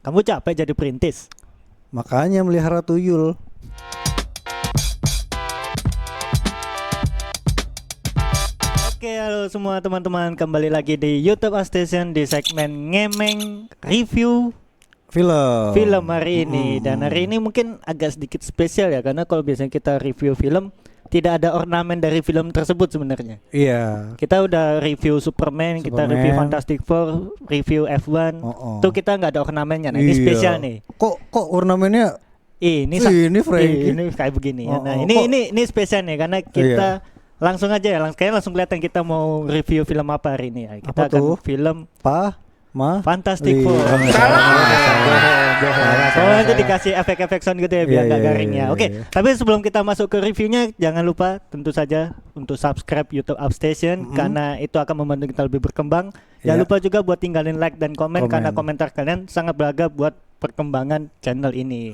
Kamu capek jadi perintis? Makanya melihara tuyul. Oke, halo semua teman-teman, kembali lagi di YouTube Station di segmen ngemeng review film hari ini. Dan hari ini mungkin agak sedikit spesial ya, karena kalau biasanya kita review film tidak ada ornamen dari film tersebut sebenarnya. Iya. Kita udah review Superman, kita review Fantastic Four, review F1. Tuh kita nggak ada ornamennya. Nah, ini spesial nih. Kok ornamennya ini Frankie. ini kayak begini ya. Nah, ini spesial nih karena kita langsung aja ya, langsung kelihatan kita mau review film apa hari ini ya. Kita akan film Fantastic Four. Soalnya nanti dikasih efek-efek sound gitu ya biar gak garing ya. Oke, tapi sebelum kita masuk ke reviewnya, jangan lupa tentu saja untuk subscribe YouTube Upstation karena itu akan membantu kita lebih berkembang. Jangan lupa juga buat tinggalin like dan komen karena komentar kalian sangat berharga buat perkembangan channel ini.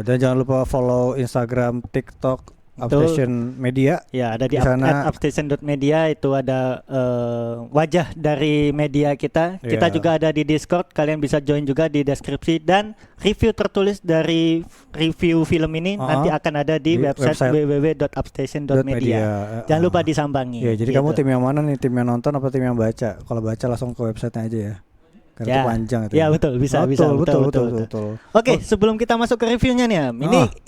Dan jangan lupa follow Instagram, TikTok Upstation Media. Ya, ada di @upstation.media itu ada wajah dari media kita. Kita juga ada di Discord. Kalian bisa join juga di deskripsi, dan review tertulis dari review film ini nanti akan ada di website www.upstation.media. Jangan lupa disambangi. Ya, jadi kamu tim yang mana nih? Tim yang nonton apa tim yang baca? Kalau baca langsung ke websitenya aja ya. Karena itu panjang itu. Ya, betul, bisa. Betul. Oke, sebelum kita masuk ke reviewnya nih,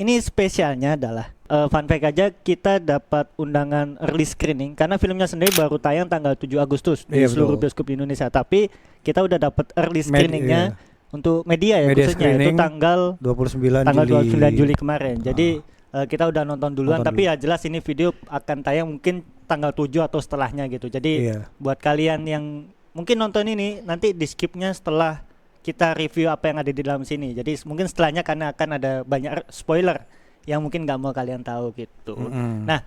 ini spesialnya adalah fun fact aja, kita dapat undangan early screening karena filmnya sendiri baru tayang tanggal 7 Agustus di seluruh bioskop di Indonesia. Tapi kita udah dapat early screeningnya untuk media ya, khususnya itu tanggal 29 Juli kemarin. Jadi kita udah nonton duluan, tapi ya jelas ini video akan tayang mungkin tanggal 7 atau setelahnya gitu. Jadi buat kalian yang mungkin nonton ini nanti di skipnya setelah kita review apa yang ada di dalam sini. Jadi mungkin setelahnya karena akan ada banyak spoiler yang mungkin nggak mau kalian tahu gitu. Nah,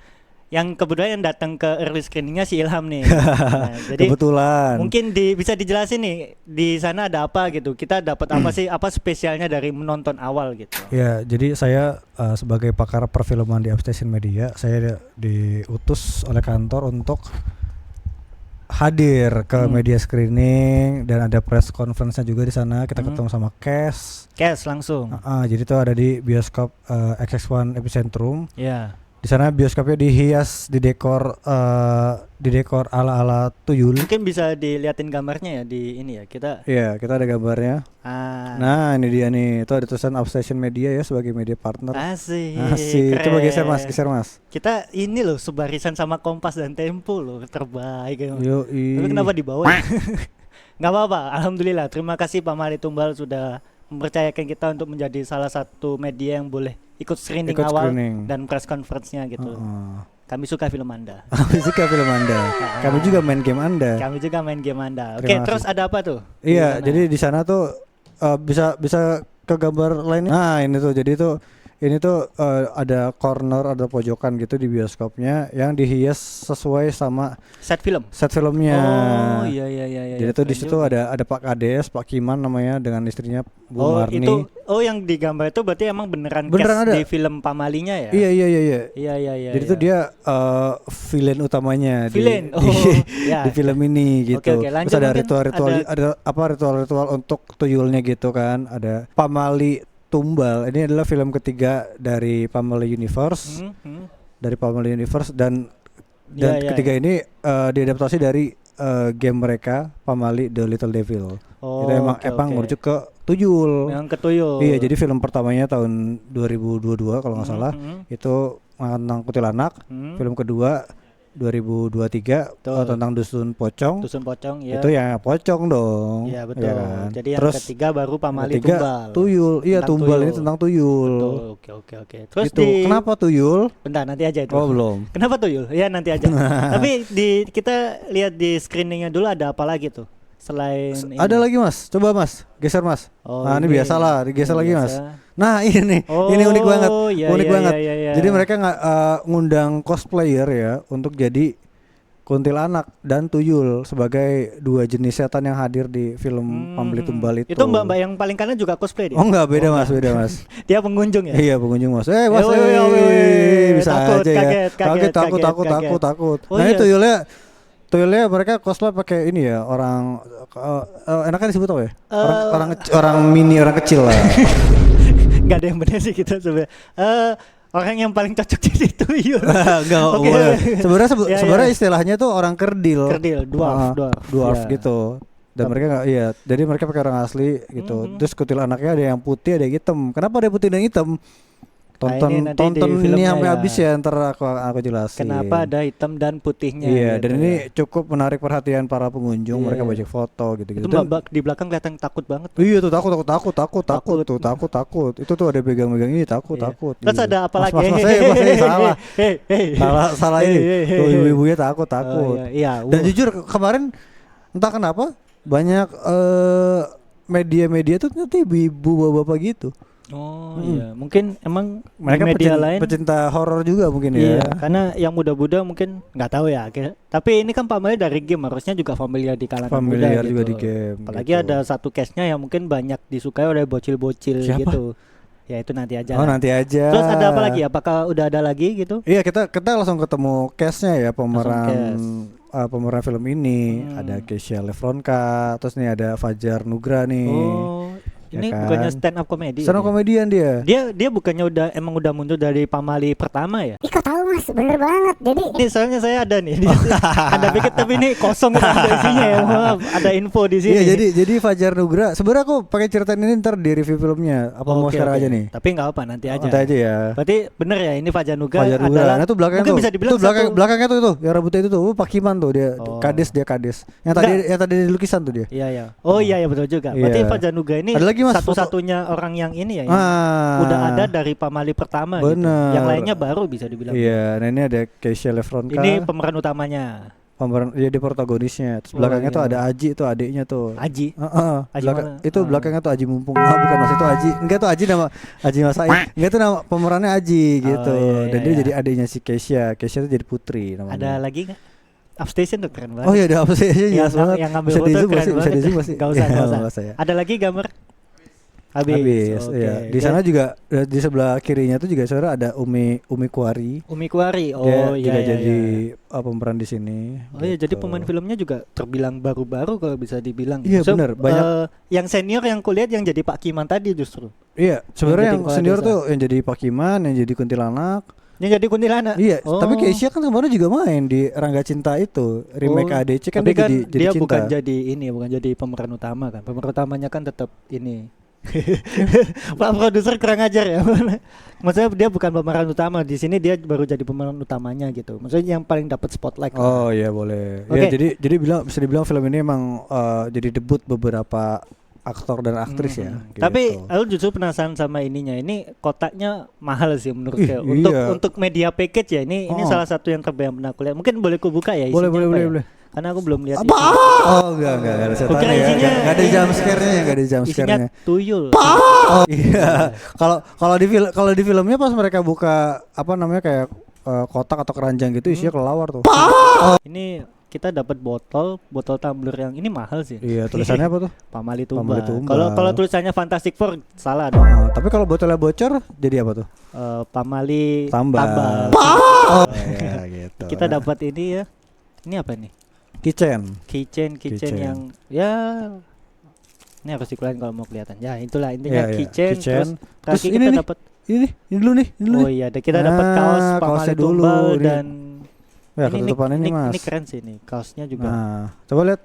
yang kebetulan yang datang ke early screeningnya si Ilham nih. Nah, jadi kebetulan mungkin bisa dijelasin nih di sana ada apa gitu. Kita dapat apa sih, apa spesialnya dari menonton awal gitu. Ya, jadi saya sebagai pakar perfilman di Upstation Media, saya diutus oleh kantor untuk hadir ke media screening, dan ada press conference-nya juga di sana. Kita ketemu sama Cash langsung. Jadi itu ada di bioskop XX1 Epicentrum. Iya. Di sana bioskopnya dihias, didekor ala-ala tuyul. Mungkin bisa diliatin gambarnya ya di ini ya. Kita ada gambarnya. Nah, ini dia nih. Itu ada tulisan Upstation Media ya sebagai media partner. Asik. Coba geser Mas. Kita ini loh sebarisan sama Kompas dan Tempo loh, terbaik. Tapi kenapa dibawa? Nggak apa-apa. Alhamdulillah. Terima kasih Pak Mali Tumbal sudah mempercayakan kita untuk menjadi salah satu media yang boleh ikut screening awal dan press conference-nya gitu. Kami suka film Anda. Kami juga main game Anda. Oke, terus ada apa tuh? Iya, jadi di sana tuh bisa ke gambar lainnya. Nah, ini tuh jadi tuh ini tuh ada corner, ada pojokan gitu di bioskopnya yang dihias sesuai sama set filmnya. Oh iya. Jadi tuh di situ ada Pak Kades, Pak Kiman namanya dengan istrinya Bu Marni. Yang di gambar itu berarti emang beneran cast di film Pamalinya ya? Iya. Jadi tuh dia villain utamanya di film ini gitu. Oke, terus ada ritual untuk tuyulnya gitu kan. Ada Pamali Tumbal. Ini adalah film ketiga dari Pamali Universe. Dan ketiga ini diadaptasi dari game mereka, Pamali The Little Devil. Itu emang merujuk ke tuyul. Iya, jadi film pertamanya tahun 2022 kalau nggak salah. Itu tentang kuntilanak. Film kedua 2023 tentang dusun pocong. Ya. Itu ya pocong dong. Iya, betul. Ya kan? Jadi terus yang ketiga baru Pamali Tumbal. Tuyul. Iya, Tumbal ini tentang tuyul. Betul. Oke. Terus gitu. Kenapa tuyul? Bentar, nanti aja itu. Oh, belum. Kenapa tuyul? Ya nanti aja. Tapi kita lihat di screeningnya dulu ada apa lagi tuh? Selain ada lagi Mas, coba Mas, geser Mas. Ini biasalah, digeser lagi Mas. Nah ini unik banget, banget. Jadi mereka ngundang cosplayer ya untuk jadi kuntilanak dan tuyul sebagai dua jenis setan yang hadir di film Pamali Tumbal itu. Itu mbak yang paling kanan juga cosplay dia? Oh enggak, beda Mas. Dia pengunjung ya? Iya, pengunjung Mas. Mas, bisa takut, aja ya. Takut. Nah itu tuyulnya tuyulnya mereka cosplay pakai ini ya orang enakan disebut apa ya? Orang mini orang kecil lah. Nggak ada yang benar sih kita sebenarnya. Orang yang paling cocok jadi tuyul. Enggak Oke. boleh. Sebenarnya Ya, sebenarnya ya. istilahnya tuh orang kerdil. Kerdil, dwarf. Ya. gitu. Dan mereka nggak, iya. Jadi mereka pakai orang asli gitu. Terus kutil anaknya ada yang putih, ada yang hitam. Kenapa ada putih dan hitam? Tonton ini nanti tonton di ini filmnya sampai ya. habis ya, ntar aku jelasin. Kenapa ada hitam dan putihnya? Iya, gitu dan ini ya. cukup menarik perhatian para pengunjung. Iya. Mereka banyak foto gitu-gitu. Itu Dan- di belakang kelihatan takut banget. Iya tuh takut. Itu tuh ada pegang-pegang ini takut. Iya. Gitu. Terus ada apa lagi? Mas, salah. Hey. Salah ini. Tuh ibu-ibunya takut. Oh, iya. Dan jujur kemarin entah kenapa banyak media-media tuh ternyata ibu-ibu bapak-bapak gitu. Oh iya, mungkin emang Mereka media lain. pecinta horor juga mungkin Iya, ya. karena yang muda-muda mungkin nggak tahu ya. Tapi ini kan familiar dari game, harusnya juga familiar di kalangan muda Familiar gitu. juga di game. Apalagi gitu. ada satu case-nya yang mungkin banyak disukai oleh bocil-bocil Siapa? gitu. Ya itu nanti aja. Oh lah. nanti aja. Terus ada apa lagi? Apakah udah ada lagi gitu? Iya kita langsung ketemu cast-nya ya pemeran cast. pemeran film ini. Ada Keisha Lefronka, terus nih ada Fajar Nugra nih. Oh, ini kan? bukannya stand up comedy? Stand up komedian dia. Dia bukannya udah mundur dari Pamali pertama ya? Ih kok tahu mas, bener banget. Jadi Ini soalnya saya ada nih. Anda pikir tapi ini kosong kan ada isinya ya. Maaf, ada info di sini. Iya jadi Fajar Nugra. Sebenarnya aku pakai ceritain ini ntar di review filmnya. Apa mau Oke, sekarang oke. aja nih? Tapi nggak apa nanti aja. Nanti aja ya. Berarti bener ya ini Fajar Nugra Fajar Nugra. adalah Nah itu belakangnya mungkin tuh. bisa dibilang Itu satu- belakangnya tuh yang rambutnya itu tuh. Pak Kiman tuh dia. Oh. Kades. Yang tadi di lukisan tuh dia. Iya ya. Oh iya ya betul juga. Berarti Iya. Fajar Nugra ini Ada lagi, Mas, satu-satunya orang yang ini ya. Yang udah ada dari Pamali pertama gitu. Bener. Yang lainnya baru bisa dibilang. Iya, nah ini ada Keisha Lefronka. Ini pemeran utamanya. pemeran dia protagonisnya. Terus Oh, belakangnya iya. tuh ada Aji tuh adiknya tuh. Aji. Aji Belakang, mana? itu Ah. belakangnya tuh Aji Mumpung. Bukan Mas itu Aji. Enggak tuh Aji nama Aji Mas Aid. Enggak tuh nama pemerannya Aji gitu. iya, Dan iya, dia iya. jadi adiknya si Keisha. Keisha tuh jadi putri namanya. Ada lagi nggak? Upstation tuh keren banget. Oh iya ada apa sih? Jelas banget. yang ngambil Bisa foto di zoom keren masih, bisa banget. di zoom masih. Gak usah, Ya, gak nggak usah. ya. Ada lagi gambar? Habis. Habis, Oke. iya. Di sana juga di sebelah kirinya tuh juga saudara ada Umi Kuari. Umi Kuari. Dia Oh iya juga iya. jadi iya. pemeran di sini. Oh iya, jadi gitu. pemain filmnya juga terbilang baru-baru kalau bisa dibilang. Iya, bener, banyak. Yang senior yang kulihat yang jadi Pak Kiman tadi justru. Iya, sebenarnya jadi yang kepala senior desa. tuh yang jadi Pak Kiman, yang jadi kuntilanak. Yang jadi kuntilanak. Iya, Oh. tapi Keisha kan kemarin juga main di Rangga Cinta itu, remake Oh, ADC kan tapi dia jadi dia cinta. bukan jadi ini, bukan jadi pemeran utama kan. Pemeran utamanya kan tetap ini. Pak produser kurang ajar ya. Maksudnya dia bukan pemeran utama di sini, dia baru jadi pemeran utamanya gitu. Maksudnya yang paling dapat spotlight. Oh iya boleh. Oke. Ya jadi bisa dibilang film ini emang jadi debut beberapa aktor dan aktris ya. gitu. Tapi aku justru penasaran sama ininya. Ini kotaknya mahal sih menurut Ih, saya. iya. Untuk media package ya. Ini Oh. salah satu yang terbaik yang pernah aku lihat. Mungkin boleh ku buka ya boleh isinya apa ya? boleh. Karena aku belum lihat Apa? isinya. Oh enggak ada setan Kukira ya. isinya Enggak ada ini. jump scare-nya, enggak ada jump Isinya scare-nya. tuyul. Oh iya. Kalau di filmnya pas mereka buka apa namanya kayak kotak atau keranjang gitu isinya kelelawar tuh. Ini kita dapat botol tumbler yang ini mahal sih. Iya, tulisannya apa tuh? Pamali Pamali Tumbal. Tumbal. Kalau tulisannya Fantastic Four salah dong. Tapi kalau botolnya bocor jadi apa tuh? Pamali Tambal. Tambal. Oh iya gitu. Kita dapat ini ya. Ini apa nih? kitchen. Keychain Keychain. yang ya ini harus dikeluarin kalau mau kelihatan. Ya, itulah intinya Iya, iya. keychain. Keychain. Terus terakhir ini kita nih. dapat Ini dulu nih. oh iya, kita dapat kaos Pamali kaosnya dulu, Tumbal ini. dan Ya, ketutupan ini, Mas. Ini keren sih nih. Kaosnya juga. Nah, coba lihat.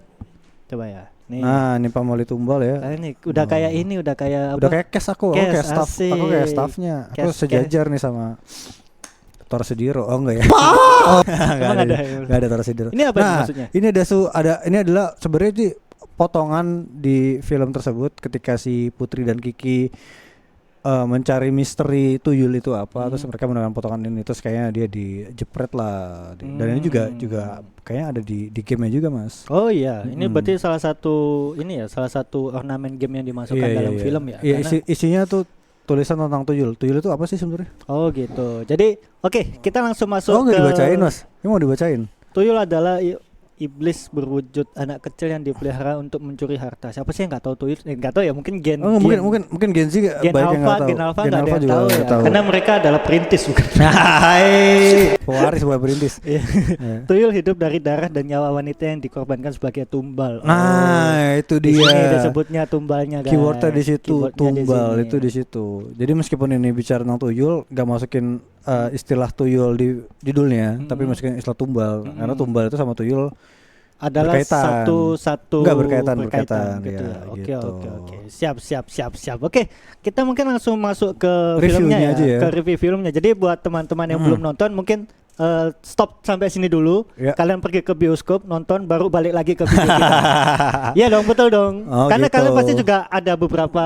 Coba ya. Nih. Nah, ini Pamali Tumbal ya. Nah, ini udah kayak ini, udah kayak Udah apa? kayak cast aku Cast, kayak staff. Aku kayak asik. staffnya. Aku Cast, sejajar nih sama Tor Sediro. Oh enggak ya? Oh, enggak Emang ada. ada? Enggak ada Tor Sediro. Ini apa nih Nah, maksudnya? ini adalah sebenarnya sih potongan di film tersebut ketika si Putri dan Kiki mencari misteri tuyul itu apa, terus mereka menemukan potongan ini, terus kayaknya dia dijepret lah. Dan ini juga kayaknya ada di game-nya juga, Mas. Oh iya, ini berarti salah satu ornamen game yang dimasukkan dalam film ya. Iya, Karena- isinya tuh tulisan tentang tuyul. Tuyul itu apa sih sebenarnya? Oh gitu. Jadi oke, kita langsung masuk Oh, nggak ke dibacain, Mas. Ini mau dibacain. tuyul adalah iblis berwujud anak kecil yang dipelihara untuk mencuri harta. Siapa sih yang nggak tahu tuyul? Nggak tahu ya, mungkin gen mungkin Gen Z Gen banyak yang nggak tahu. Gen Alpha Gen nggak ada Alpha yang juga tahu nggak ya. tahu. Karena mereka adalah perintis bukan. Pewaris bukan perintis. Iya. Tuyul hidup dari darah dan nyawa wanita yang dikorbankan sebagai tumbal. Nah, itu Di sini dia. disebutnya tumbalnya guys. Keywordnya di situ, Keywordnya tumbal sini. itu di situ. Jadi meskipun ini bicara tentang tuyul, nggak masukin istilah tuyul di judulnya, tapi masukin istilah tumbal. Karena tumbal itu sama tuyul adalah berkaitan. satu Enggak, berkaitan, gitu ya, ya. Oke, gitu. oke. Siap. Oke, kita mungkin langsung masuk ke Reviewnya filmnya aja ya. ke review filmnya. Jadi buat teman-teman yang belum nonton mungkin stop sampai sini dulu. Ya. Kalian pergi ke bioskop nonton baru balik lagi ke video kita. Iya dong, betul dong. Oh, Karena gitu. kalian pasti juga ada beberapa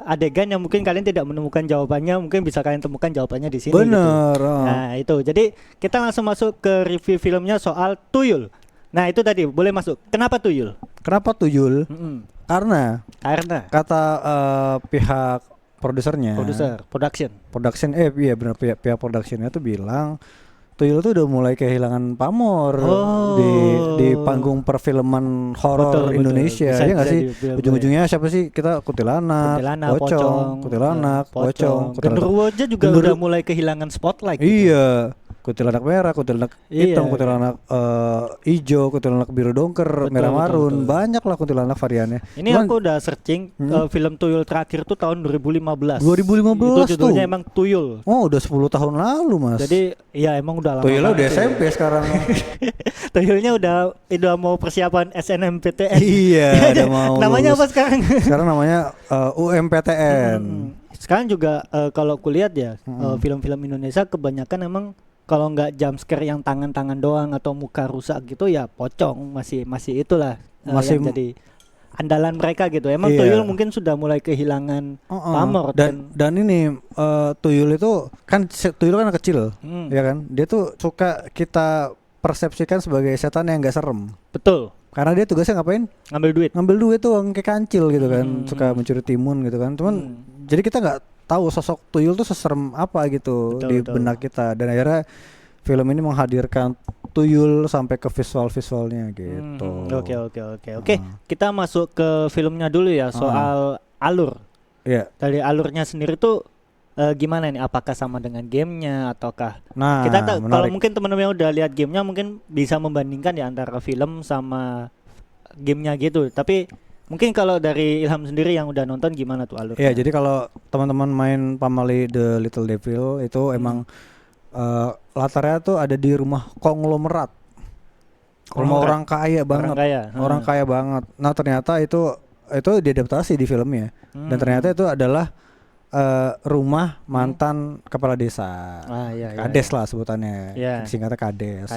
adegan yang mungkin kalian tidak menemukan jawabannya, mungkin bisa kalian temukan jawabannya di sini. Bener. Gitu. Nah, itu. Jadi kita langsung masuk ke review filmnya soal tuyul. Nah, itu tadi boleh masuk. Kenapa tuyul? Kenapa tuyul? Karena kata pihak produsernya, production, iya benar, pihak productionnya tuh bilang tuyul tuh udah mulai kehilangan pamor di panggung perfilman horor Indonesia. Ya nggak sih? Ujung-ujungnya siapa sih? Kita kuntilanak, pocong, genderuwo aja juga udah mulai kehilangan spotlight. Iya. Kuntilanak merah, kuntilanak hitam, kuntilanak hijau, kuntilanak biru dongker, merah marun, banyak lah kuntilanak variannya. Ini aku udah searching film tuyul terakhir tuh tahun 2015. 2015 itu judulnya tuh. emang tuyul. Oh, udah 10 tahun lalu, Mas. Jadi ya emang udah lama. Tuyulnya udah SMP sekarang. Tuyulnya udah mau persiapan SNMPTN. Iya, udah mau. Namanya lulus. apa sekarang? Sekarang namanya UMPTN. Sekarang juga kalau kulihat ya film-film Indonesia kebanyakan emang kalau nggak jump scare yang tangan-tangan doang atau muka rusak gitu ya pocong masih itulah masih yang jadi andalan mereka gitu. Emang tuyul mungkin sudah mulai kehilangan pamor dan ini tuyul itu kan tuyul kan kecil, ya kan? Dia tuh suka kita persepsikan sebagai setan yang nggak serem. Betul. Karena dia tugasnya ngapain? Ngambil duit tuh kayak kancil gitu kan, suka mencuri timun gitu kan. Cuman jadi kita nggak tahu sosok tuyul tuh seserem apa gitu di benak kita, dan akhirnya film ini menghadirkan tuyul sampai ke visualnya gitu. Oke. Kita masuk ke filmnya dulu ya, soal alur. Iya. Dari alurnya sendiri tuh gimana nih? Apakah sama dengan gamenya ataukah? Nah, kita kalau mungkin teman-teman yang udah lihat gamenya mungkin bisa membandingkan ya antara film sama gamenya gitu. Tapi mungkin kalau dari Ilham sendiri yang udah nonton gimana tuh alurnya? Iya, jadi kalau teman-teman main Pamali The Little Devil itu emang latarnya tuh ada di rumah konglomerat. Rumah orang kaya banget. Orang kaya banget. Nah, ternyata itu diadaptasi di filmnya. Dan ternyata itu adalah rumah mantan kepala desa. Kades lah sebutannya. Singkatnya Kades.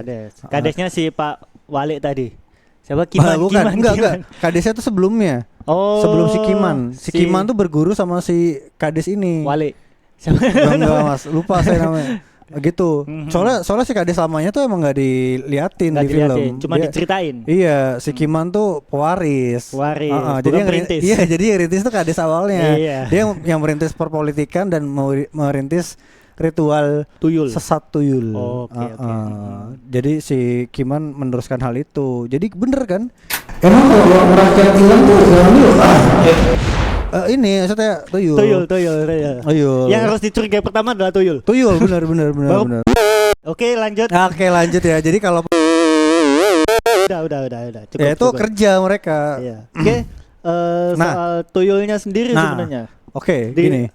Kadesnya si Pak Wali tadi. Siapa? Kiman. Enggak. Kadesnya tuh sebelumnya. Sebelum si Kiman. Si Kiman tuh berguru sama si Kades ini. Wali. Enggak Mas, lupa saya namanya. Gitu. Soalnya si Kades lamanya tuh emang nggak diliatin di film. Cuma diceritain. Iya, si Kiman tuh pewaris. Jadi yang merintis. Iya, jadi yang merintis tuh Kades awalnya. Iya. Dia yang merintis perpolitikan dan merintis ritual tuyul, sesat tuyul. Oke. Jadi si Kiman meneruskan hal itu. Jadi bener kan? Emang kalau merakyat hilang tuh ini maksudnya tuyul. Yang harus dicurigai pertama adalah tuyul. Benar. Oke, lanjut. Ya. Jadi kalau udah. Cukup. Ya itu kerja mereka. Iya. Oke. Soal tuyulnya sendiri sebenarnya. Oke, gini.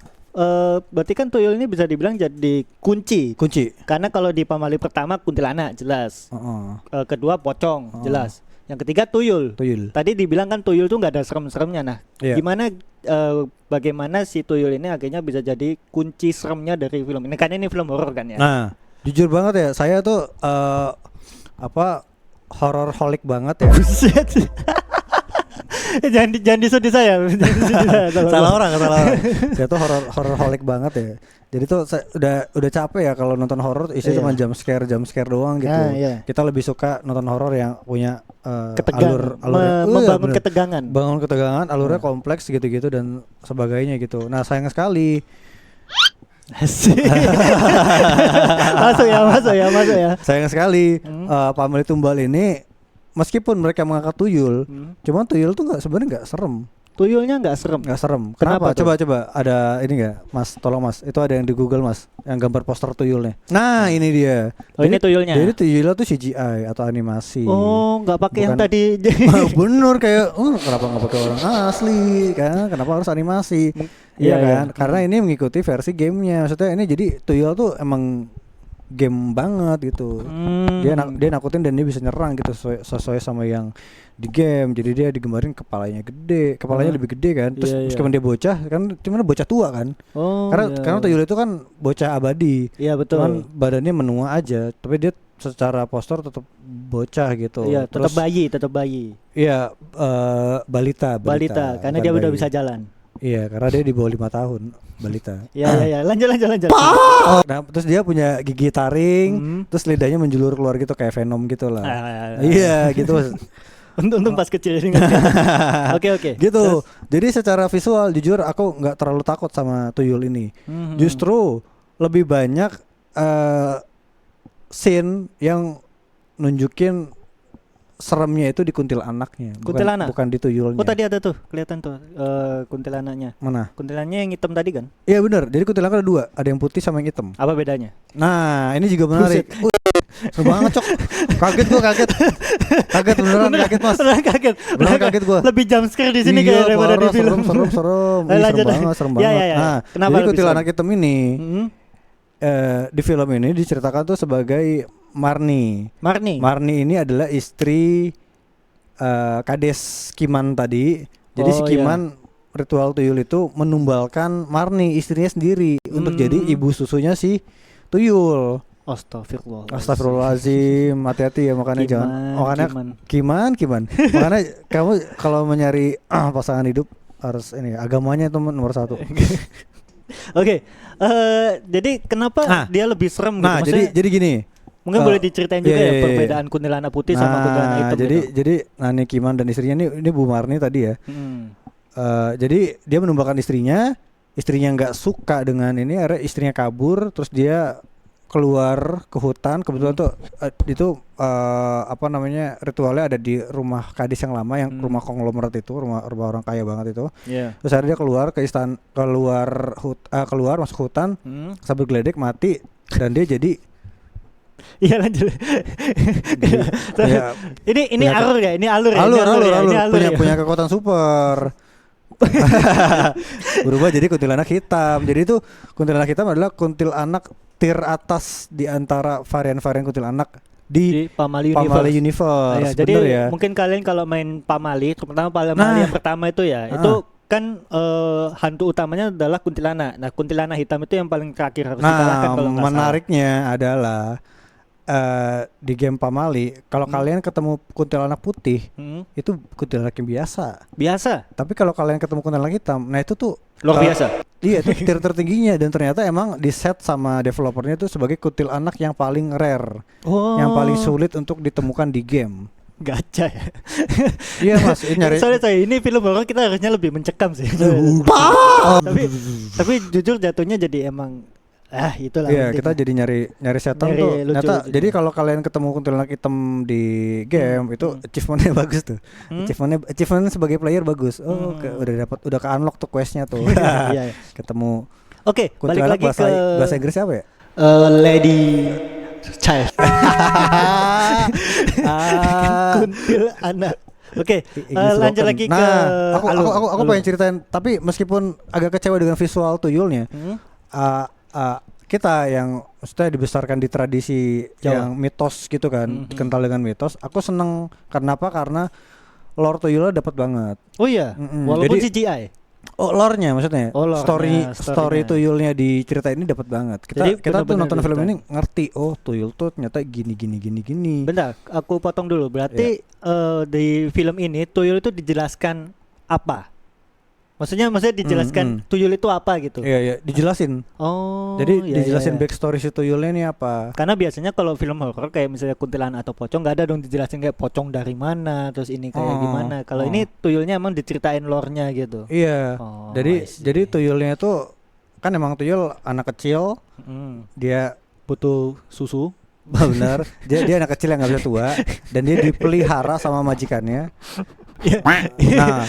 Berarti kan tuyul ini bisa dibilang jadi kunci. Karena kalau di Pamali pertama kuntilanak jelas. Kedua pocong jelas. Yang ketiga tuyul. Tadi dibilang kan tuyul tuh nggak ada serem-seremnya. Nah, gimana bagaimana si tuyul ini akhirnya bisa jadi kunci seremnya dari film ini? Kan ini film horor kan ya. Nah, jujur banget ya, saya tuh horror holic banget ya. jangan disudi saya. Salah orang. Saya tuh horror holic banget ya. Jadi tuh saya udah capek ya kalau nonton horor isinya cuma jump scare doang gitu. Kita lebih suka nonton horor yang punya alur membangun ketegangan. Bangun ketegangan, alurnya kompleks gitu-gitu dan sebagainya gitu. Nah, sayang sekali. masuk ya. Sayang sekali Pamali Tumbal ini meskipun mereka mengangkat tuyul, cuman tuyul tuh sebenarnya nggak serem. Tuyulnya nggak serem. Nggak serem. Kenapa Kenapa? Coba ada ini nggak, Mas? Tolong Mas. Itu ada yang di Google Mas, yang gambar poster tuyulnya. Nah ini dia. Oh ini tuyulnya. Jadi tuyulnya tuh CGI atau animasi. Oh nggak pakai yang tadi. Bener kayak, kenapa nggak pakai orang asli? Kan? Kenapa harus animasi? Iya kan? Karena ini mengikuti versi gamenya. Maksudnya ini jadi tuyul tuh emang game banget gitu. Dia nakutin dan dia bisa nyerang gitu sesuai sama yang di game. Jadi dia digambarin kepalanya lebih gede kan. Terus meskipun dia bocah kan, cuman bocah tua kan. Karena tuyul itu kan bocah abadi. Iya betul. Cuman badannya menua aja, tapi dia secara postur tetap bocah gitu. Iya, tetap bayi. Iya, balita karena dia udah bisa jalan. Iya, karena dia di bawah 5 tahun, balita. Iya, lanjut. Nah, terus dia punya gigi taring, terus lidahnya menjulur keluar gitu kayak Venom gitu lah. Iya, gitu. Untung pas kecil ini. Oke. Gitu. Jadi secara visual jujur aku nggak terlalu takut sama tuyul ini. Justru lebih banyak scene yang nunjukin seremnya itu di kuntilanaknya, bukan di tuyulnya. Oh tadi ada tuh, kelihatan tuh kuntilanaknya. Mana? Kuntilanaknya yang hitam tadi kan? Iya benar. Jadi kuntilanak ada 2, ada yang putih sama yang hitam. Apa bedanya? Nah, ini juga menarik. Seru banget, Cok. Kaget beneran kaget, Mas. Beneran kaget gua. Lebih jump scare di sini kayak daripada di film. Serem banget. Ya. Nah, kenapa jadi kuntilanak hitam ini di film ini diceritakan tuh sebagai Marni ini adalah istri Kades Kiman tadi. Jadi si Kiman ritual tuyul itu menumbalkan Marni istrinya sendiri untuk jadi ibu susunya si tuyul. Astagfirullahaladzim. Hati-hati ya makanya Kiman. Makanya kamu kalau mencari pasangan hidup harus ini agamanya itu nomor 1. Oke. Jadi kenapa dia lebih serem gitu? Nah, jadi gini. Mungkin boleh diceritain juga ya perbedaan kuntilanak putih sama kuntilanak hitam. Jadi Nani Kiman dan istrinya ini Bu Marni tadi ya. Jadi dia menumbalkan istrinya nggak suka dengan ini, akhirnya istrinya kabur, terus dia keluar ke hutan. Kebetulan tuh itu ritualnya ada di rumah Kadis yang lama, yang rumah konglomerat itu, rumah orang kaya banget itu. Terus akhirnya dia keluar ke istana, keluar masuk hutan, sambil geledek mati, dan dia jadi iya lanjut. Ini alur ya, ini alur. Punya kekuatan super. Berubah jadi kuntilanak hitam. Jadi itu kuntilanak hitam adalah kuntilanak tier atas di antara varian-varian kuntilanak di Pamali Universe. Jadi mungkin kalian kalau main Pamali, terutama Pamali yang pertama itu ya, itu kan hantu utamanya adalah kuntilanak. Nah, kuntilanak hitam itu yang paling terakhir harus dikalahkan kalau nggak salah. Menariknya adalah di game Pamali, kalau kalian ketemu kuntilanak putih, itu kuntilanak yang biasa. Tapi kalau kalian ketemu kuntilanak hitam, nah itu tuh luar biasa. Iya, itu tier tertingginya, dan ternyata emang di set sama developernya itu sebagai kuntilanak yang paling rare, yang paling sulit untuk ditemukan di game. Gacha ya. Iya Mas, nyari. Sorry, ini film horor kita harusnya lebih mencekam sih. Tapi jujur jatuhnya jadi emang itulah. Iya, kita jadi nyari setan tuh. Ternyata jadi kalau kalian ketemu kuntilanak hitam di game itu achievementnya bagus tuh. Achievement sebagai player bagus. Udah ke unlock tuh questnya tuh. Iya. Ketemu. Oke, balik lagi ke bahasa Inggris apa ya? Lady Child. Kuntilanak. Oke, lanjut lagi ke aku pengen ceritain, tapi meskipun agak kecewa dengan visual tuyulnya. Kita yang maksudnya dibesarkan di tradisi Jawa, yang mitos gitu kan, kental dengan mitos. Aku seneng karena lore tuyulnya dapat banget. Oh iya, walaupun jadi, CGI. Lore-nya maksudnya. Story tuyulnya di cerita ini dapat banget. Kita tuh nonton film ini ngerti, tuyul tuh ternyata gini. Bentar, aku potong dulu. Berarti di film ini tuyul itu dijelaskan apa? Maksudnya dijelaskan tuyul itu apa gitu? Iya, dijelasin. Jadi dijelasin backstory si tuyulnya ini apa. Karena biasanya kalau film horor kayak misalnya kuntilanak atau pocong nggak ada dong dijelasin kayak pocong dari mana, terus ini kayak gimana. Kalau ini tuyulnya emang diceritain lore-nya gitu. Iya. Jadi tuyulnya itu kan emang tuyul anak kecil, dia butuh susu. Benar. Dia anak kecil yang nggak bisa tua dan dia dipelihara sama majikannya. Nah,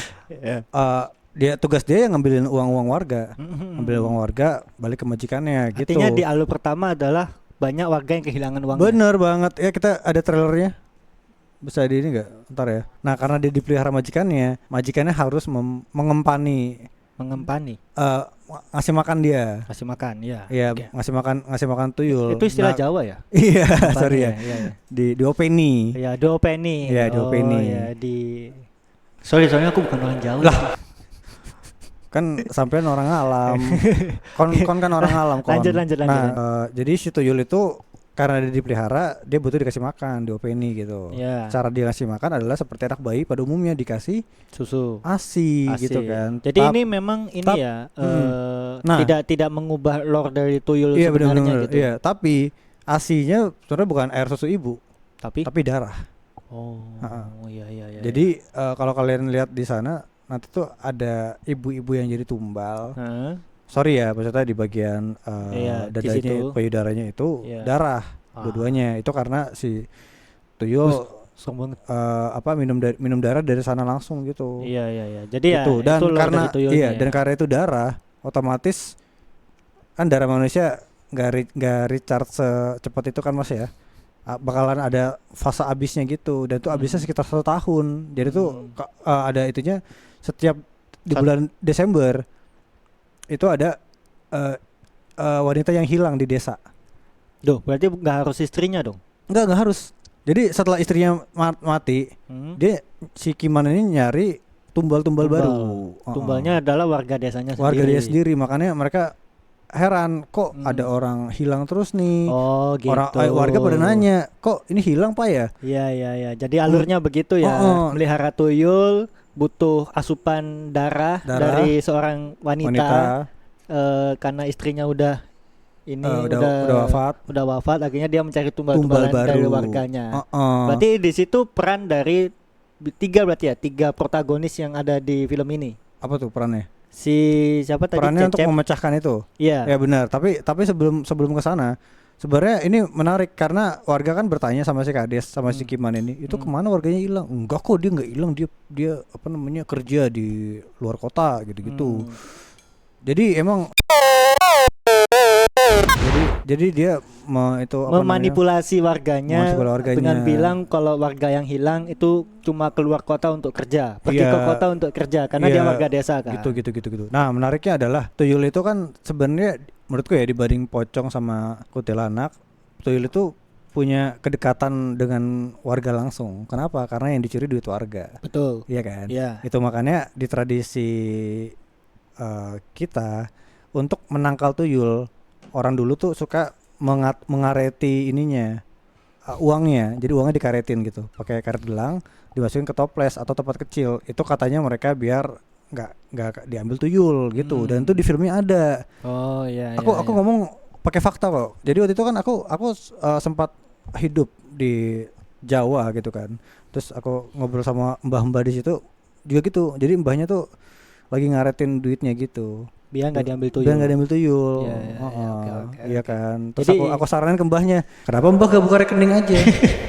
tugas dia yang ngambilin uang warga, ngambil uang warga balik ke majikannya gitu. Artinya di alur pertama adalah banyak warga yang kehilangan uangnya. Bener banget ya, kita ada trailernya, bisa di ini nggak? Ntar ya. Nah karena dia dipelihara majikannya harus mengempani, ngasih makan dia. Kasih makan, ya. Iya, Okay. ngasih makan tuyul. Itu istilah Jawa ya? Iya, Mempani, sorry ya. Iya. Diopeni. Ya, diopeni. Iya, diopeni. Ya, Sorry, soalnya aku bukan orang Jawa. Lah. Kan sampean orang alam. kon kan orang alam kon. Lanjut. Nah, jadi si tuyul itu karena dia dipelihara, dia butuh dikasih makan, diopeni gitu. Yeah. Cara dia ngasih makan adalah seperti anak bayi pada umumnya, dikasih susu ASI gitu kan. Jadi ini memang ini ya Nah, tidak mengubah lore dari tuyul iya, sebenarnya bener, gitu. Iya, tapi ASI-nya sebenarnya bukan air susu ibu, tapi darah. Oh, iya. Jadi kalau kalian lihat di sana nanti tuh ada ibu-ibu yang jadi tumbal. Sorry ya, maksudnya di bagian dadanya, payudaranya itu darah, dua-duanya. Itu karena si tuyul minum darah dari sana langsung gitu. Iya. Jadi gitu. ya Dan itu karena dan ya. karena itu darah, otomatis kan darah manusia nggak recharge secepat itu kan Mas ya. Bakalan ada fase abisnya gitu, dan itu abisnya sekitar 1 tahun. Jadi tuh ada itunya setiap di bulan Desember itu ada wanita yang hilang di desa. Duh, berarti nggak harus istrinya dong? Nggak harus. Jadi setelah istrinya mati, dia si Kiman ini nyari tumbal-tumbal baru. Tumbalnya adalah warga desanya sendiri. Warga dia sendiri, makanya mereka heran kok ada orang hilang terus nih. Oh gitu. Warga pada nanya, kok ini hilang Pak ya? Iya. Jadi alurnya begitu ya. Melihara tuyul butuh asupan darah dari seorang wanita. Karena istrinya udah wafat, akhirnya dia mencari tumbal-tumbalan dari warganya. Berarti di situ peran dari tiga protagonis yang ada di film ini. Apa tuh perannya? Si siapa tadi? Perannya untuk memecahkan itu. Iya. Ya benar. Tapi sebelum ke sana, sebenarnya ini menarik karena warga kan bertanya sama si Kades sama si Kiman ini, itu kemana warganya hilang? Enggak kok, dia nggak hilang, dia kerja di luar kota gitu. Jadi emang jadi dia memanipulasi warganya dengan bilang kalau warga yang hilang itu cuma keluar kota untuk kerja, pergi ke kota untuk kerja karena dia warga desa kan. Gitu. Nah, menariknya adalah tuyul itu kan sebenarnya menurutku ya, dibanding pocong sama kuntilanak, tuyul itu punya kedekatan dengan warga langsung. Kenapa? Karena yang dicuri duit warga. Betul. Iya kan? Iya. Itu makanya di tradisi kita untuk menangkal tuyul, orang dulu tuh suka mengareti ininya, uangnya. Jadi uangnya dikaretin gitu, pakai karet gelang, dimasukin ke toples atau tempat kecil. Itu katanya mereka biar nggak diambil tuyul gitu. Dan itu di filmnya ada. Oh iya. Aku ngomong pakai fakta kok. Jadi waktu itu kan aku sempat hidup di Jawa gitu kan. Terus aku ngobrol sama mbah-mbah di situ juga gitu. Jadi mbahnya tuh lagi ngaretin duitnya gitu. Biar nggak diambil tuyul. Iya kan. Terus jadi, aku saranin ke mbahnya, kenapa mbah gak buka rekening aja?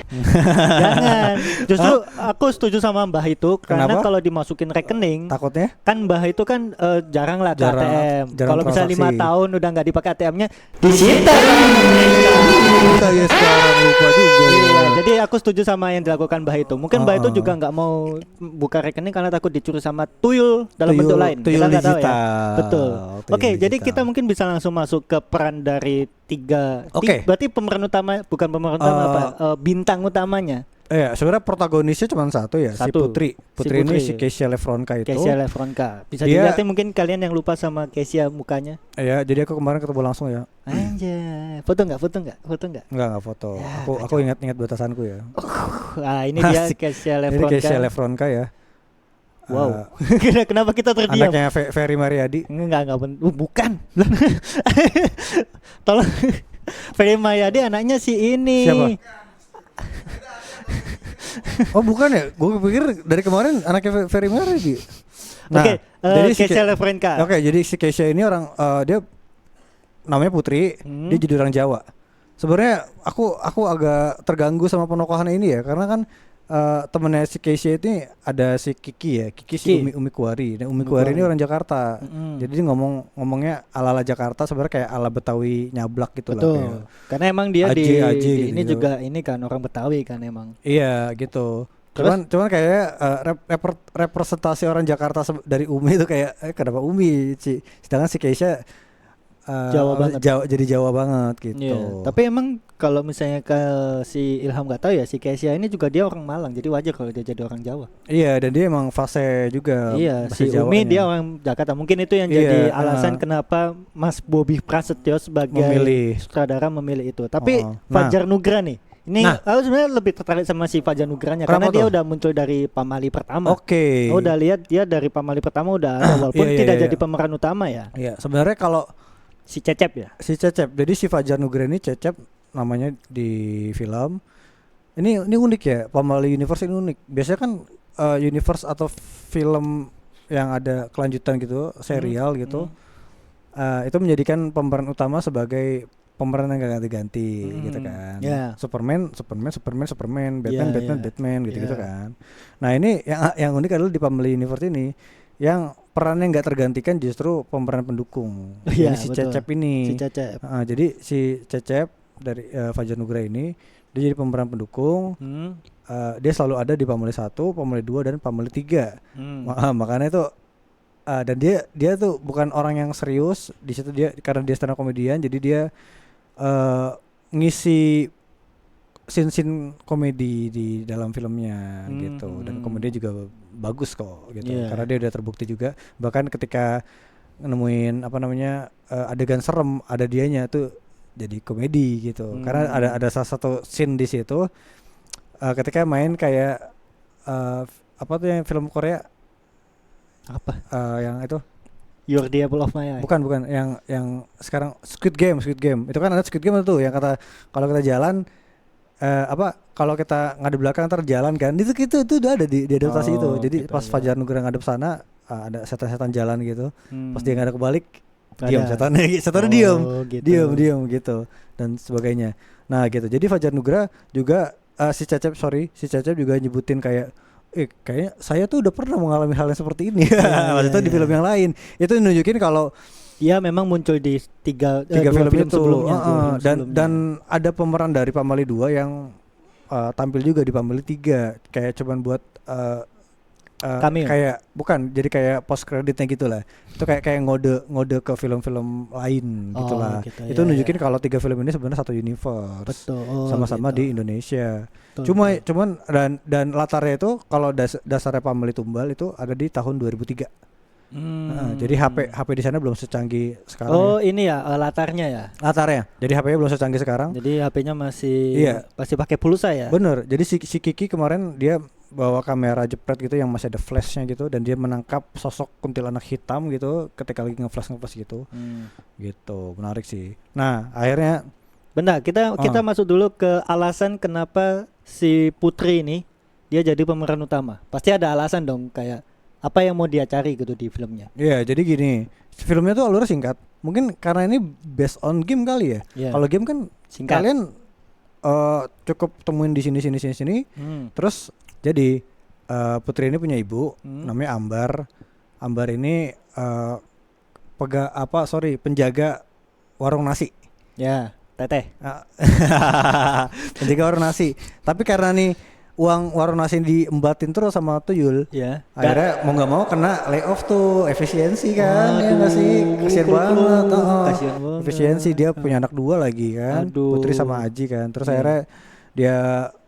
Jangan. Justru aku setuju sama mbah itu. Karena kalau dimasukin rekening, takutnya kan mbah itu kan jarang lah ke ATM. Kalau bisa 5 tahun udah nggak dipakai ATM-nya, disita. Ya sekarang lupa juga. Jadi aku setuju sama yang dilakukan mbah itu. Mungkin mbah itu juga nggak mau buka rekening karena takut dicuri sama tuyul dalam bentuk lain. Tuyul kita digital. Tahu ya. Betul. Oke, jadi kita mungkin bisa langsung masuk ke peran dari berarti pemeran utama, bukan pemeran utama bintang utamanya. Sebenarnya protagonisnya cuma satu ya, si Putri ini si Keisha Lefronka itu. Bisa dilihat mungkin kalian yang lupa sama Keisha mukanya. Iya, jadi aku kemarin ketemu langsung ya. Anjay, foto nggak? Enggak foto. Ya, aku ingat batasanku ya. Ini dia Keisha Lefronka. Ini Keisha Lefronka ya. Wow. Kenapa kita terdiam? Anaknya Ferry Mariadi. Enggak bukan. Tolong. Ferry Mariadi anaknya si ini. Siapa? Oh bukan ya? Gue pikir dari kemarin anaknya Ferry Mariadi. Nah, jadi Keisha Lefronka. Oke, jadi si Keisha ini orang dia namanya Putri, dia jadi orang Jawa. Sebenarnya aku agak terganggu sama penokohan ini ya, karena kan temennya si Keisha ini ada si Kiki ya, Kiki si Umi Kuari. Dan Umi Kuari ini orang Jakarta. Jadi dia ngomongnya ala-ala Jakarta, sebenarnya kayak ala Betawi nyablak gitu. Betul. Lah. Kayak Karena emang dia Aji, gitu, ini juga ini kan orang Betawi kan emang. Iya gitu. Cuman kayak representasi orang Jakarta dari Umi itu kayak kenapa Umi sih? Sedangkan si Keisha Jawa banget. Jadi Jawa banget gitu. Iya. Tapi emang kalau misalnya ke si Ilham gak tahu ya, si Keisha ini juga dia orang Malang, jadi wajar kalau dia jadi orang Jawa. Iya, dan dia emang fase juga. Iya, si Umi dia orang Jakarta. Mungkin itu yang jadi alasan kenapa Mas Bobby Prasetyo sebagai sutradara memilih itu. Tapi Fajar Nugra nih, ini aku sebenarnya lebih tertarik sama si Fajar Nugranya karena dia udah muncul dari Pamali pertama. Oke. Udah lihat dia dari Pamali pertama udah ada walaupun tidak jadi pemeran utama ya. Iya, sebenarnya kalau si Cecep ya. Si Cecep. Jadi si Fajar Nugra ini Cecep namanya di film. Ini unik ya, Pamali Universe ini unik. Biasanya kan universe atau film yang ada kelanjutan gitu, serial gitu. Itu menjadikan pemeran utama sebagai pemeran yang gak ganti-ganti gitu kan. Superman, Batman gitu kan. Nah, ini yang unik adalah di Pamali Universe ini yang perannya nggak tergantikan justru pemeran pendukung. Jadi si Cecep ini. Jadi si Cecep dari Fajar Nugra ini dia jadi pemeran pendukung. Dia selalu ada di Pamali 1, Pamali 2 dan Pamali 3. Makanya itu dan dia tuh bukan orang yang serius di situ, dia karena dia stand up komedian, jadi dia ngisi scene komedi di dalam filmnya gitu, dan komedi juga bagus kok gitu, karena dia udah terbukti juga, bahkan ketika nemuin adegan serem ada dianya tuh jadi komedi gitu, karena ada salah satu scene di situ ketika main kayak apa tuh yang film Korea yang itu You're the Apple of My Eye. Bukan yang sekarang Squid Game itu kan ada Squid Game tuh yang kata kalau kita jalan kalau kita ngadep belakang ntar jalan kan, itu udah ada di adaptasi itu. Jadi gitu, pas Fajar Nugra ngadep sana ada setan-setan jalan gitu. Pas dia ngadep kebalik diam setannya diam gitu dan sebagainya. Nah gitu. Jadi Fajar Nugra juga si Cecep juga nyebutin kayak kayaknya saya tuh udah pernah mengalami hal yang seperti ini. Maksudnya di film yang lain. Itu nunjukin kalau ya memang muncul di tiga film itu sebelumnya, dan ada pemeran dari Pamali 2 yang tampil juga di Pamali 3 kayak cuman buat kayak bukan jadi kayak post creditnya gitulah. Itu kayak ngode ke film-film lain gitulah. Gitu, itu nunjukin kalau 3 film ini sebenarnya satu universe. Betul, sama-sama gitu. di Indonesia. Cuman dan latarnya itu kalau dasarnya Pamali Tumbal itu ada di tahun 2003. Jadi HP di sana belum secanggih sekarang. Oh ya. Ini ya latarnya ya. Jadi HP-nya belum secanggih sekarang. Jadi HP-nya masih pakai pulsa ya. Bener. Jadi si Kiki kemarin dia bawa kamera jepret gitu yang masih ada flashnya gitu, dan dia menangkap sosok kuntilanak hitam gitu ketika lagi ngeflash gitu. Gitu, menarik sih. Nah akhirnya benar, kita masuk dulu ke alasan kenapa si Putri ini dia jadi pemeran utama. Pasti ada alasan dong, kayak apa yang mau dia cari gitu di filmnya. Iya, jadi gini, filmnya tuh alurnya singkat. Mungkin karena ini based on game kali ya. Kalau game kan singkat. Kalian cukup temuin di sini. Terus jadi Putri ini punya ibu namanya Ambar. Ambar ini penjaga warung nasi. Ya, teteh. Penjaga warung nasi. Tapi karena nih uang warung nasi diembatin terus sama Tuyul, akhirnya mau nggak mau kena layoff tuh, efisiensi kan. Ya nggak sih, kasian banget. Efisiensi, dia punya anak 2 lagi kan. Putri sama Aji kan. Terus akhirnya dia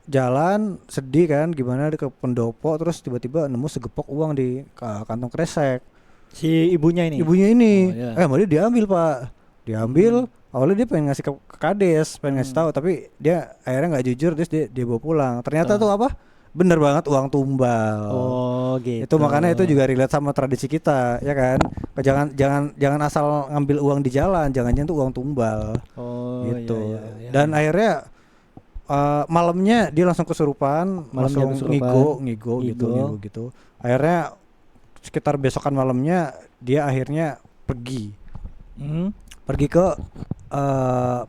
jalan sedih kan, gimana dia ke pendopo, terus tiba-tiba nemu segepok uang di kantong kresek si ibunya ini. Malah diambil Pak, awalnya dia pengen ngasih ke kades, pengen ngasih tahu, tapi dia akhirnya nggak jujur, terus dia bawa pulang. Ternyata tuh apa? Bener banget, uang tumbal. Gitu. Itu makanya itu juga relate sama tradisi kita, ya kan? Jangan asal ngambil uang di jalan, jangan-jangan tuh uang tumbal. Gitu. Iya. Dan akhirnya malamnya dia langsung kesurupan, langsung ngigo gitu. Akhirnya sekitar besokan malamnya dia akhirnya pergi ke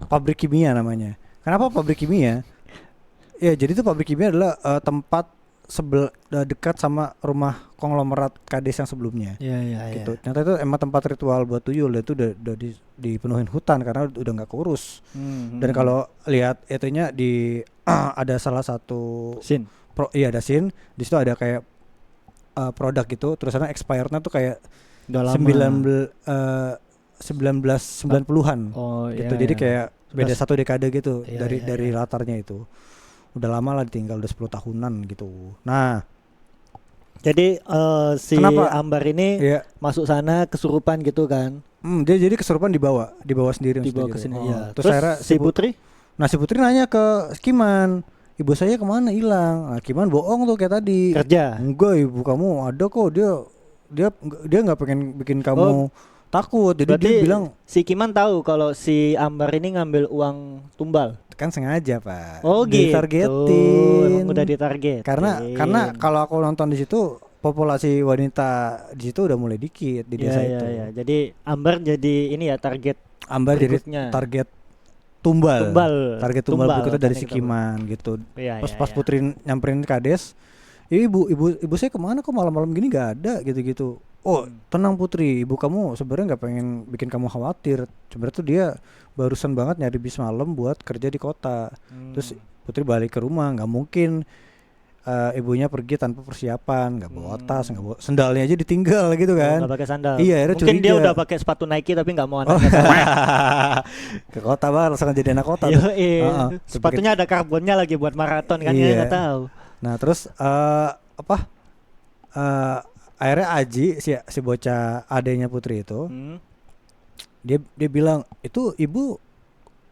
pabrik kimia namanya. Kenapa pabrik kimia? Ya jadi tuh pabrik kimia adalah tempat dekat sama rumah konglomerat kades yang sebelumnya. Iya. Gitu. Ternyata itu emang tempat ritual buat tuyul, dan itu udah dipenuhin hutan karena udah nggak keurus. Dan kalau lihat itunya di ada salah satu scene. Ada scene di situ, ada kayak produk gitu, terusannya expirednya tuh kayak Udah lama. 1990-an. Gitu. Jadi kayak beda satu dekade gitu dari latarnya itu. Udah lama lah ditinggal, udah 10 tahunan gitu. Nah, jadi si kenapa? Ambar ini masuk sana kesurupan gitu kan? Dia jadi kesurupan dibawa sendiri. Dibawa ke sini. Terus akhirnya si Putri? Nah si Putri nanya ke Kiman, ibu saya kemana hilang? Nah, Kiman bohong tuh kayak tadi. Kerja. Enggak, ibu kamu ada kok, dia nggak pengen bikin kamu takut. Jadi dia bilang si Kiman tahu kalau si Ambar ini ngambil uang tumbal. Kan sengaja Pak. Gitu. Ditargetin. Udah ditarget. Karena kalau aku nonton di situ, populasi wanita di situ udah mulai dikit di desa itu. Iya. Jadi Ambar jadi ini ya target. Ambar berikutnya. jadi target tumbal. Target tumbal berikutnya dari si Kiman gitu. Pas Putri nyamperin Kades, ibu saya kemana kok malam-malam gini nggak ada gitu. Oh tenang Putri, ibu kamu sebenarnya nggak pengen bikin kamu khawatir. Sebenarnya tuh dia barusan banget nyari bis malam buat kerja di kota. Terus Putri balik ke rumah, nggak mungkin ibunya pergi tanpa persiapan, nggak bawa tas, nggak bawa sendalnya aja ditinggal gitu kan. Nggak pakai sandal. Iya, mungkin dia udah pakai sepatu Nike tapi nggak mau anaknya. Ke kota banget, langsung jadi anak kota. Sepatunya ada karbonnya lagi buat maraton kan, ya nggak tahu. Nah terus akhirnya Aji si bocah adenya Putri itu, dia bilang itu ibu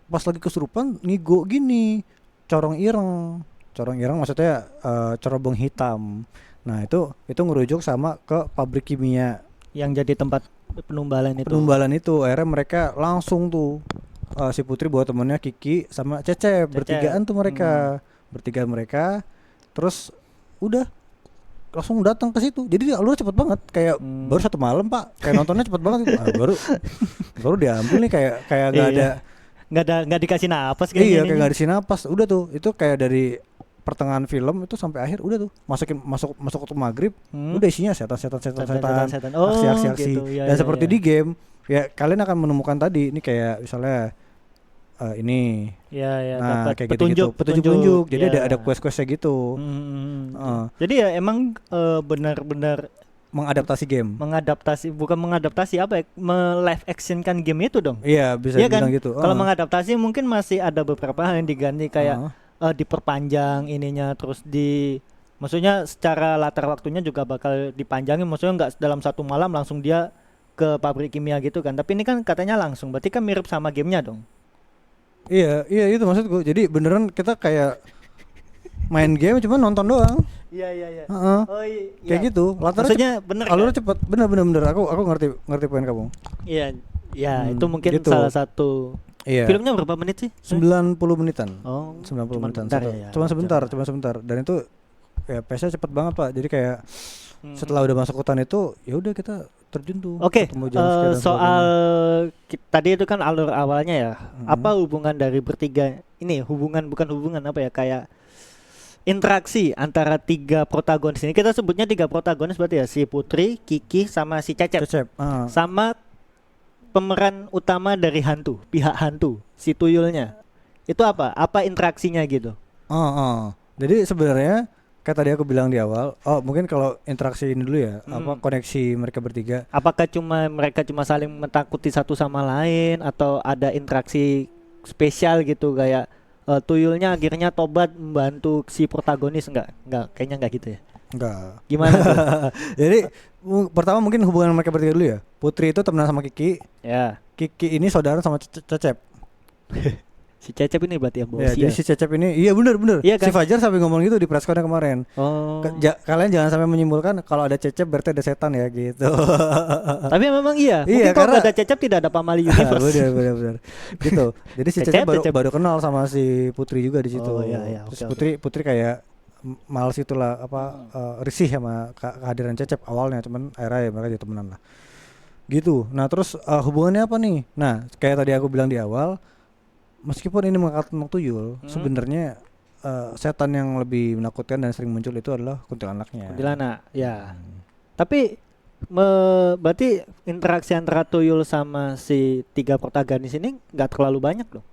pas lagi kesurupan ngigo gini, corong ireng maksudnya cerobong hitam. Nah itu ngerujuk sama ke pabrik kimia yang jadi tempat penumbalan itu. Akhirnya mereka langsung tuh si Putri bawa temennya Kiki sama Cecep. Bertigaan tuh mereka terus udah langsung datang ke situ. Jadi alurnya cepet banget, kayak baru 1 malam Pak, kayak nontonnya cepet banget gitu. baru diambil nih kayak nggak dikasih napas kayak kayak nggak dikasih napas. Udah tuh itu kayak dari pertengahan film itu sampai akhir udah tuh masuk waktu maghrib, udah isinya setan aksi gitu, dan seperti di game ya kalian akan menemukan tadi ini kayak misalnya ini nah kayak petunjuk jadi ada quest-questnya gitu. Jadi ya emang benar-benar bukan mengadaptasi apa ya, live action kan game itu dong. Iya bisa dibilang kan? gitu. Kalau mengadaptasi mungkin masih ada beberapa hal yang diganti kayak diperpanjang ininya, terus maksudnya secara latar waktunya juga bakal dipanjangin, maksudnya nggak dalam 1 malam langsung dia ke pabrik kimia gitu kan, tapi ini kan katanya langsung, berarti kan mirip sama gamenya dong. Iya itu maksudku, jadi beneran kita kayak main game cuma nonton doang. Iya. Kayak gitu, latarnya bener alurnya cepet, bener aku ngerti poin kamu. Iya itu mungkin gitu. Salah satu. Filmnya berapa menit sih? 90 menitan. 90 menitan. Cuma sebentar. Dan itu ya pace-nya cepet banget Pak. Jadi kayak setelah udah masuk hutan itu ya udah kita terjun tuh. Oke. Soal tadi itu kan alur awalnya ya. Apa hubungan dari bertiga ini? Bukan hubungan apa ya, kayak interaksi antara 3 protagonis ini. Kita sebutnya 3 protagonis berarti ya, si Putri, Kiki sama si Cecep. Sama pemeran utama dari pihak hantu, si tuyulnya. Itu apa interaksinya gitu? Jadi sebenarnya kayak tadi aku bilang di awal, mungkin kalau interaksi ini dulu ya, koneksi mereka bertiga. Apakah mereka cuma saling mentakuti satu sama lain, atau ada interaksi spesial gitu kayak tuyulnya akhirnya tobat membantu si protagonis? Enggak, kayaknya enggak gitu ya. Enggak. Gimana tuh? Jadi pertama mungkin hubungan mereka bertiga dulu ya. Putri itu temenan sama Kiki. Ya. Kiki ini saudara sama Cecep. Si Cecep ini berarti yang ya, jadi si Cecep ini iya bener iya kan? Si Fajar sampai ngomong gitu di press con kemarin. Kalian jangan sampai menyimpulkan kalau ada Cecep berarti ada setan ya gitu. Tapi memang iya. Mungkin kalau ada Cecep tidak ada Pamali Universe. Bener gitu. Jadi si Cecep baru kenal sama si Putri juga di situ. Terus Putri kayak males itulah risih sama kehadiran Cecep awalnya, cuman akhirnya ya mereka jadi temenan lah gitu. Nah terus hubungannya apa nih? Nah kayak tadi aku bilang di awal, meskipun ini mengangkat tentang tuyul, sebenarnya setan yang lebih menakutkan dan sering muncul itu adalah kuntilanaknya. Kuntilanak, ya. Tapi berarti interaksi antara tuyul sama si 3 protagonis ini nggak terlalu banyak loh.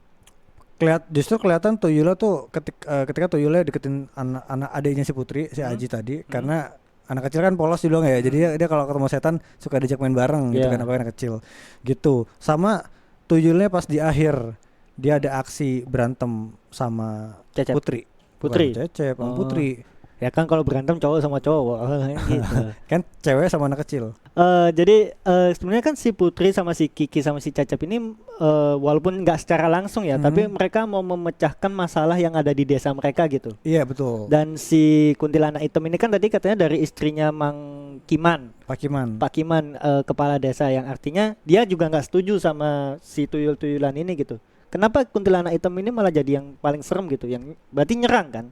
Justru kelihatan tuyulnya tuh ketika tuyulnya deketin anak adiknya si Putri, si Aji tadi, karena anak kecil kan polos dibilang ya. Jadi dia kalau ketemu setan suka diajak main bareng gitu kan, apa anak kecil. Gitu. Sama tuyulnya pas di akhir dia ada aksi berantem sama Cecep. Putri. Cecep sama Putri. Ya kan kalau berantem cowok sama cowok gitu. Kan cewek sama anak kecil. Jadi sebenarnya kan si Putri sama si Kiki sama si Cecep ini walaupun nggak secara langsung ya, tapi mereka mau memecahkan masalah yang ada di desa mereka gitu. Iya betul. Dan si kuntilanak hitam ini kan tadi katanya dari istrinya Mang Kiman. Pak Kiman kepala desa, yang artinya dia juga nggak setuju sama si tuyul-tuyulan ini gitu. Kenapa kuntilanak hitam ini malah jadi yang paling serem gitu, yang berarti nyerang kan?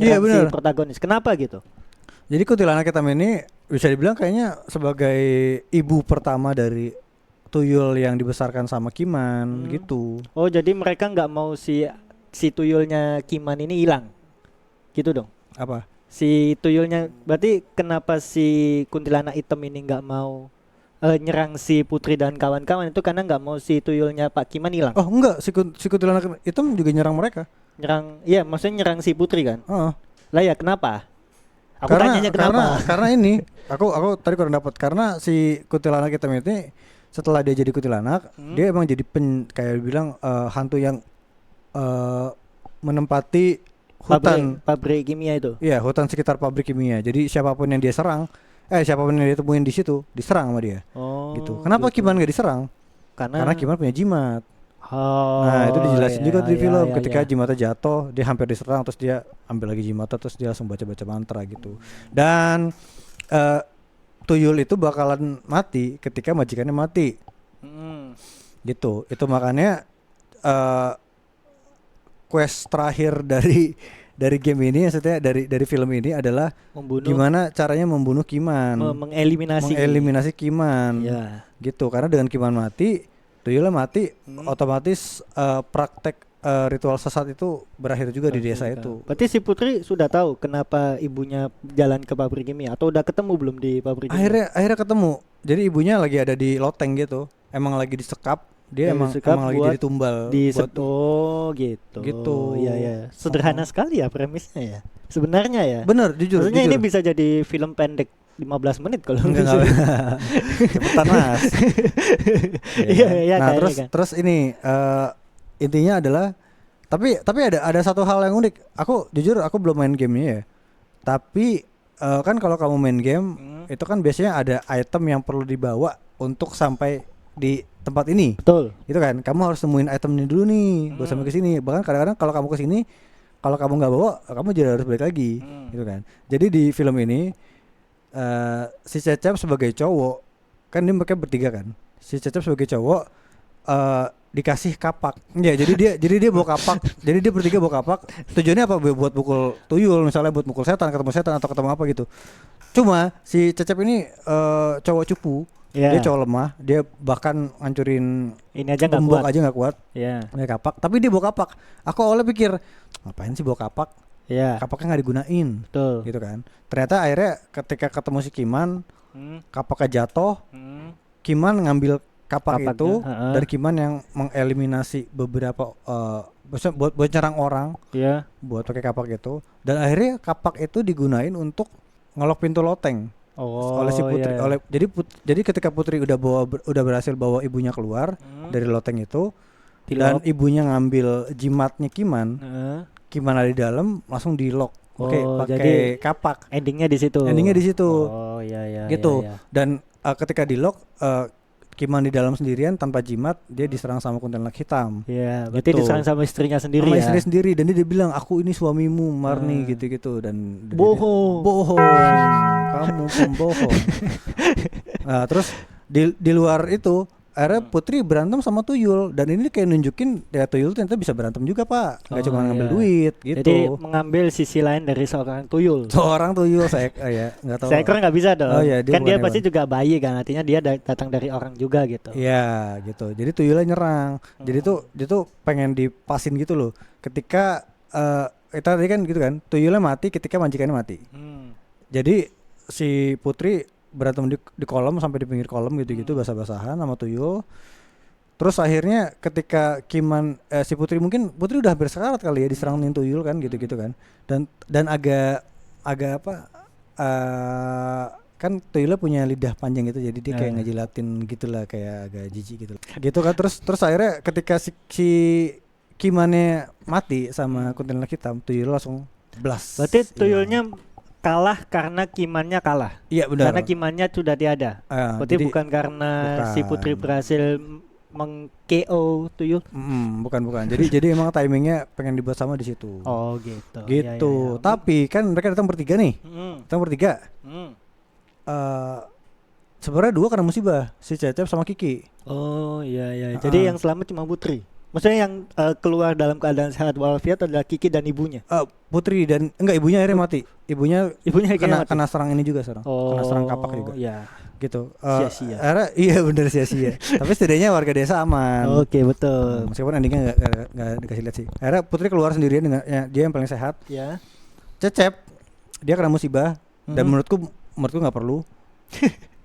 Iya benar. Si protagonis. Kenapa gitu? Jadi kuntilanak hitam ini bisa dibilang kayaknya sebagai ibu pertama dari tuyul yang dibesarkan sama Kiman gitu. Oh, jadi mereka nggak mau si tuyulnya Kiman ini hilang, gitu dong? Apa? Si tuyulnya, berarti kenapa si kuntilanak hitam ini nggak mau nyerang si Putri dan kawan-kawan itu karena nggak mau si tuyulnya Pak Kiman hilang? Oh enggak, si kuntilanak hitam juga nyerang mereka. Nyerang, iya maksudnya nyerang si Putri kan? Lah ya kenapa? Aku tanyanya kenapa? Karena ini, aku tadi kurang dapat, karena si kuntilanak hitam ini setelah dia jadi kuntilanak, dia emang jadi kayak bilang hantu yang menempati hutan pabrik kimia itu. Iya, hutan sekitar pabrik kimia. Jadi siapapun yang dia serang, siapapun yang dia temuin di situ diserang sama dia. Oh. Gitu. Kenapa gitu. Kiman gak diserang? Karena Kiman punya jimat. Nah itu dijelasin juga di film ketika jimatnya jatuh, dia hampir diserang, terus dia ambil lagi jimatnya, terus dia langsung baca-baca mantra gitu. Dan tuyul itu bakalan mati ketika majikannya mati. Gitu. Itu makanya quest terakhir dari game ini, maksudnya dari film ini adalah gimana caranya membunuh Kiman, mengeliminasi Kiman. Ya. Gitu. Karena dengan Kiman mati, tuyulnya mati, otomatis praktek ritual sesat itu berakhir juga di desa itu. Berarti si Putri sudah tahu kenapa ibunya jalan ke pabrik kimia, atau udah ketemu belum di pabrik kimia? Akhirnya ketemu. Jadi ibunya lagi ada di loteng gitu. Emang lagi disekap. Dia emang lagi jadi tumbal. Oh gitu. Gitu. Iya. Sederhana sekali ya premisnya ya. Sebenarnya ya. Bener, jujur. Maksudnya ini bisa jadi film pendek 15 menit kalau enggak. Cepetan Mas. Iya. Nah, terus ini intinya adalah tapi ada satu hal yang unik. Aku belum main gamenya ya. Tapi kan kalau kamu main game itu kan biasanya ada item yang perlu dibawa untuk sampai di tempat ini. Betul. Itu kan kamu harus nemuin itemnya dulu nih buat sampai ke sini. Bahkan kadang-kadang kalau kamu ke sini, kalau kamu nggak bawa, kamu jadi harus balik lagi. Gitu kan. Jadi di film ini si Cecep sebagai cowok, kan dia mereka bertiga kan. Si Cecep sebagai cowok dikasih kapak. Ya, jadi dia bawa kapak. Jadi dia bertiga bawa kapak. Tujuannya apa? Buat pukul tuyul, misalnya buat pukul setan, ketemu setan atau ketemu apa gitu. Cuma si Cecep ini cowok cupu. Dia cowok lemah, dia bahkan ngancurin ini aja nggak kuat. aja nggak kuat. Pakai kapak, tapi dia bawa kapak. Aku awalnya pikir ngapain sih bawa kapak? Kapaknya nggak digunain. Betul. Gitu kan. Ternyata akhirnya ketika ketemu si Kiman, kapaknya jatuh. Kiman ngambil kapak itu dari Kiman yang mengeliminasi beberapa buat nyerang orang. Buat pakai kapak itu. Dan akhirnya kapak itu digunain untuk ngelok pintu loteng. Oleh si Putri. Jadi ketika Putri udah berhasil bawa ibunya keluar dari loteng itu, dan ibunya ngambil jimatnya Kiman, Kiman ada di dalam, langsung di lock pakai kapak. Endingnya di situ. Oh iya. Gitu. Iya. Dan ketika di lock, Kiman di dalam sendirian tanpa jimat, dia diserang sama kuntilanak hitam. Iya, berarti gitu. Diserang sama istrinya sendiri sama istri sendiri, dan dia bilang aku ini suamimu Marni gitu-gitu, dan bohong. Kamu pembohong. Nah, terus di luar itu akhirnya Putri berantem sama Tuyul, dan ini kayak nunjukin ya Tuyul ternyata bisa berantem juga Pak, nggak cuma ngambil duit gitu. Jadi mengambil sisi lain dari seorang tuyul. Seorang Tuyul ya nggak tahu. Seekor nggak bisa dong. Oh, iya, Kan dia bukan pasti hewan. juga bayi kan, artinya dia datang dari orang juga gitu. Iya gitu. Jadi Tuyulnya nyerang. Jadi dia tuh pengen dipasin gitu loh. Ketika tadi kan gitu kan, Tuyulnya mati ketika majikannya mati. Jadi si Putri berantem di kolam sampai di pinggir kolam gitu-gitu, basah-basahan sama Tuyul. Terus akhirnya ketika Kiman si Putri udah hampir sekarat kali ya, diserangin Tuyul kan gitu-gitu kan. Dan agak apa kan Tuyulnya punya lidah panjang gitu, jadi dia kayak ngejilatin gitulah, kayak agak jijik gitu. Gitu kan, terus akhirnya ketika si Kimannya mati sama kuntilanak hitam, Tuyul langsung blast. Berarti Tuyulnya kalah karena Kimannya kalah. Iya benar. Karena Kimannya sudah tiada. Berarti jadi, bukan karena bukan. si Putri berhasil meng-KO Tuyul. Bukan. Jadi emang timingnya pengen dibuat sama di situ. Oh gitu. Gitu. Ya. Tapi kan mereka datang bertiga nih. Datang bertiga. Sebenarnya dua kena musibah, si Cecep sama Kiki. Oh iya. Jadi yang selamat cuma Putri. Maksudnya yang keluar dalam keadaan sehat walafiat adalah Kiki dan ibunya. Putri dan ibunya akhirnya mati. Ibunya kena kena serang ini juga kena serang kapak juga. Iya. Gitu. Sia-sia. Akhirnya iya bener sia-sia. Tapi setidaknya warga desa aman. Oke, betul. Meskipun endingnya nggak dikasih lihat sih. Akhirnya Putri keluar sendirian dengan dia yang paling sehat. Ya. Cecep dia kena musibah dan menurutku nggak perlu.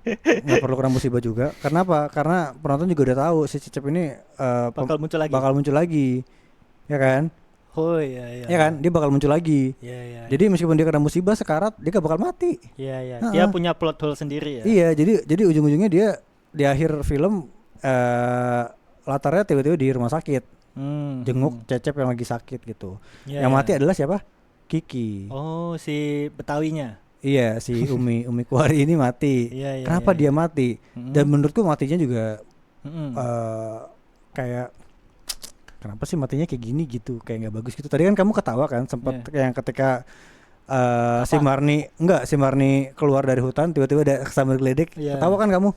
Nggak perlu kena musibah juga. Karena apa? Karena penonton juga udah tahu si Cecep ini bakal muncul lagi, ya kan? Oh iya. Ya kan? Dia bakal muncul lagi. Iya. Jadi meskipun dia kena musibah sekarat, dia gak bakal mati. Iya. Dia punya plot hole sendiri ya. Iya, jadi ujung-ujungnya dia di akhir film latarnya tiba-tiba di rumah sakit, jenguk Cecep yang lagi sakit gitu. Yang mati adalah siapa? Kiki. Oh, si Betawinya. Iya, si Umi Kuari ini mati. Kenapa dia mati? Dan menurutku matinya juga kayak kenapa sih matinya kayak gini gitu, kayak nggak bagus gitu. Tadi kan kamu ketawa kan sempat yang ketika si Marni keluar dari hutan tiba-tiba ada kesambar geledek. Ketawa kan kamu?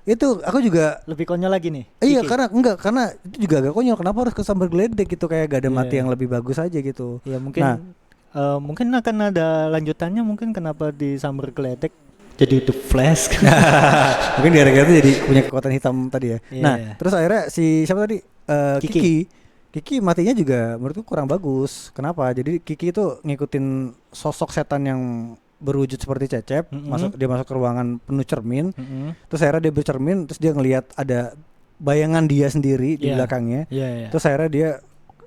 Itu aku juga lebih konyol lagi nih. Iya, karena itu juga agak konyol. Kenapa harus kesambar geledek gitu, kayak gak ada mati yang lebih bagus aja gitu. Iya, mungkin akan ada lanjutannya, mungkin kenapa disambar geledek jadi The Flash. Mungkin gara-gara itu jadi punya kekuatan hitam tadi ya. Nah, terus akhirnya si siapa tadi? Kiki matinya juga menurutku kurang bagus. Kenapa? Jadi Kiki itu ngikutin sosok setan yang berwujud seperti Cecep, dia masuk ke ruangan penuh cermin. Terus akhirnya dia bercermin, terus dia ngelihat ada bayangan dia sendiri di belakangnya. Terus akhirnya dia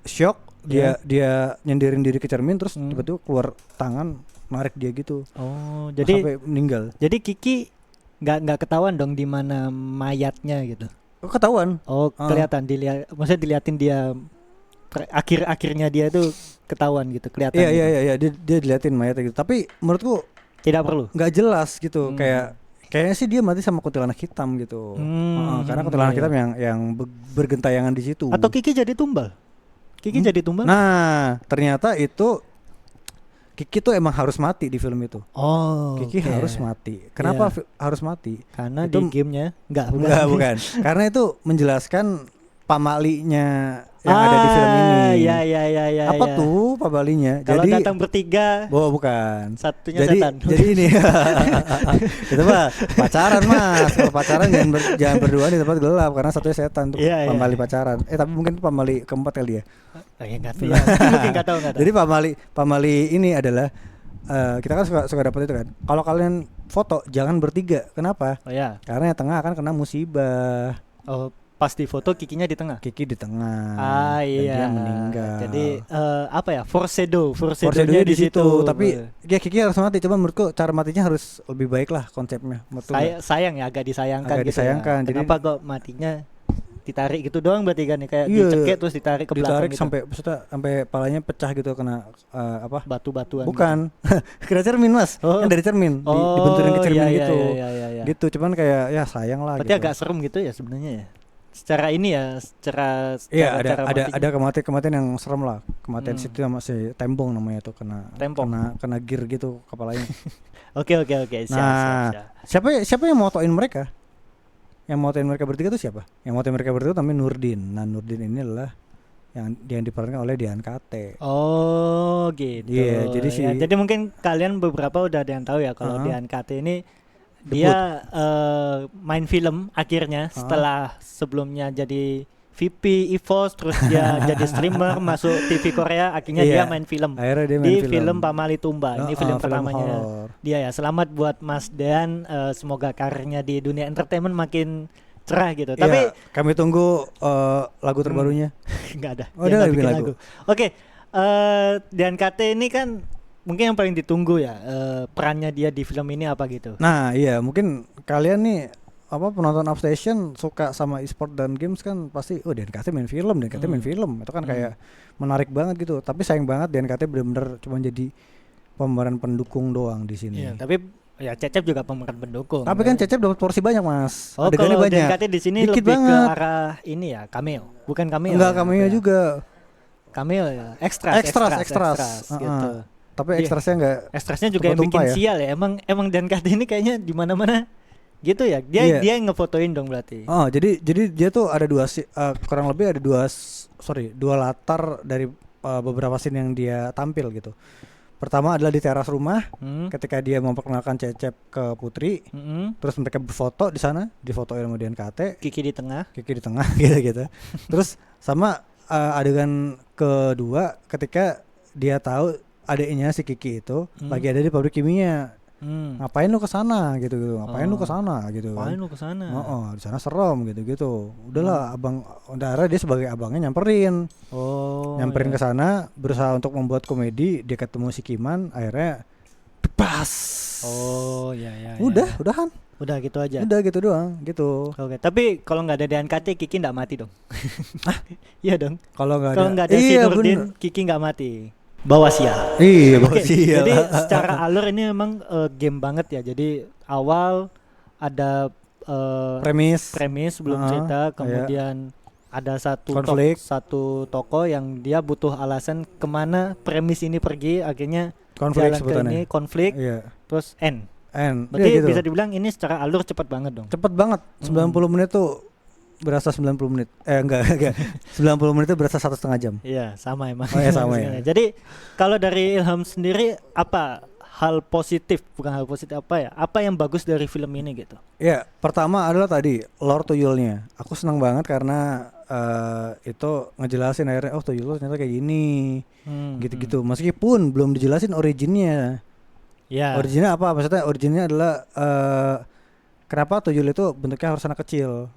shock. Dia nyendirin diri ke cermin, terus tiba-tiba keluar tangan narik dia gitu. Oh, jadi sampai meninggal. Jadi Kiki nggak ketahuan dong di mana mayatnya gitu. Ketahuan. Oh, kelihatan maksudnya diliatin dia akhirnya dia tuh ketahuan gitu, kelihatan. Iya, dia diliatin mayatnya gitu. Tapi menurutku tidak perlu. Nggak jelas gitu, kayaknya sih dia mati sama kuntilanak hitam gitu. Karena kuntilanak hitam yang bergentayangan di situ. Atau Kiki jadi tumbal. Jadi tumbal? Nah, ternyata itu Kiki tuh emang harus mati di film itu. Oh, Kiki harus mati. Kenapa harus mati? Karena itu, di gamenya bukan. Karena itu menjelaskan pamalinya yang ada di film ini. Iya. Apa tuh pamalinya? Kalau datang bertiga. Bukan. Satunya setan. Jadi ini. Itu mah pacaran, Mas. Kalau pacaran jangan berdua di tempat gelap karena satunya setan tuh. Pamali pacaran. Tapi mungkin pamali keempat kali ya. Enggak tahu. Mungkin enggak tahu. Jadi pamali ini adalah kita kan suka dapat itu kan. Kalau kalian foto jangan bertiga. Kenapa? Oh ya. Karena yang tengah akan kena musibah. Oh, pas di foto Kikinya di tengah. Kiki di tengah. Iya. Dan dia meninggal. Jadi apa ya? Foreshadow-nya di situ. Tapi ya Kiki harus mati. Coba menurutku cara matinya harus lebih baik lah konsepnya. Sayang ya, agak disayangkan gitu. Ya. Kenapa kok matinya ditarik gitu doang berarti kan kayak dicekek terus ditarik ke belakang gitu. sampai palanya pecah gitu kena batu-batuan. Bukan. Kena cermin, Mas. Kan dari cermin dibenturin ke cermin gitu. Iya. Gitu cuman kayak ya sayang lah. Berarti gitu. agak serem gitu ya sebenarnya ya. Secara ini ya, secara ada kematian yang serem lah. Kematian situ sama si Tembong namanya tuh kena gear gitu kepalanya. Oke. Siap. Siapa yang motoin mereka? Yang motoin mereka bertiga tuh siapa? Yang motoin mereka bertiga namanya Nurdin. Nah, Nurdin ini adalah yang diperankan oleh Dian Kate. Oh gitu. Iya, jadi Ya, jadi mungkin kalian beberapa udah ada yang tahu ya kalau Dian Kate ini dia main film akhirnya setelah sebelumnya jadi VP EVOS, terus dia jadi streamer masuk TV Korea, akhirnya dia main film. Akhirnya dia main di film Pamali Tumba. Ini film pertamanya horror. dia ya. Selamat buat Mas Dean, semoga karirnya di dunia entertainment makin cerah gitu. Tapi kami tunggu lagu terbarunya. nggak ada. Oh, dia dia nggak bikin bikin lagu. Oke, Dean Kate ini kan mungkin yang paling ditunggu ya, perannya dia di film ini apa gitu. Nah iya, mungkin kalian nih penonton Upstation suka sama e-sport dan games kan pasti Dian Kate main film, Dian Kate main film. Itu kan kayak menarik banget gitu. Tapi sayang banget Dian Kate benar-benar cuma jadi pemeran pendukung doang di sini. Iya, tapi ya Cecep juga pemeran pendukung. Tapi kan Cecep dapat porsi banyak, Mas. Oh, Adegannya kalau banyak. Dian Kate di sini Dikit lebih banget. ke arah ini ya, cameo. Bukan cameo. Enggak ya, cameo apa ya? juga. Cameo ya, extras gitu. Tapi ekstrasnya enggak. Ekstrasnya juga yang bikin ya. sial ya. Emang Dan Kate ini kayaknya di mana-mana gitu ya. Dia yang ngefotoin dong berarti. Oh, jadi dia tuh ada kurang lebih ada dua latar dari beberapa scene yang dia tampil gitu. Pertama adalah di teras rumah ketika dia memperkenalkan Cecep ke Putri. Terus mereka berfoto di sana, difotoin sama Dian Kate. Kiki di tengah gitu. Terus sama adegan kedua ketika dia tahu adiknya si Kiki itu lagi ada di pabrik kimia. Ngapain lu kesana gitu. Ngapain lu kesana gitu. Ngapain lu kesana? Di sana serem gitu. Udahlah Udara dia sebagai abangnya nyamperin. Nyamperin ke sana berusaha untuk membuat komedi, dia ketemu si Kiman, akhirnya pas. Udahan. Udah gitu aja. Udah gitu doang, gitu. Oke, tapi kalau nggak ada Dian Kate, Kiki nggak mati dong. Iya dong. Kalau nggak ada si Nurdin, Kiki nggak mati. Bawa sial. Iya, bawa sial. Jadi secara alur ini memang game banget ya. Jadi awal ada premis sebelum cerita, kemudian ada satu tokoh yang dia butuh alasan kemana premis ini pergi, akhirnya konflik ini konflik, terus end. Berarti gitu. bisa dibilang ini secara alur cepat banget dong. Cepat banget. 90 menit tuh berasa 90 menit. Enggak. 90 menit itu berasa 1,5 jam. Iya, sama emang. Sama ya. Jadi kalau dari Ilham sendiri apa bukan hal positif apa ya? Apa yang bagus dari film ini gitu? Ya, pertama adalah tadi lore tuyulnya. Aku senang banget karena itu ngejelasin akhirnya tuyul ternyata kayak gini. Gitu-gitu. Meskipun belum dijelasin originnya. Ya. Originnya apa? Maksudnya originnya adalah kenapa tuyul itu bentuknya harus anak kecil?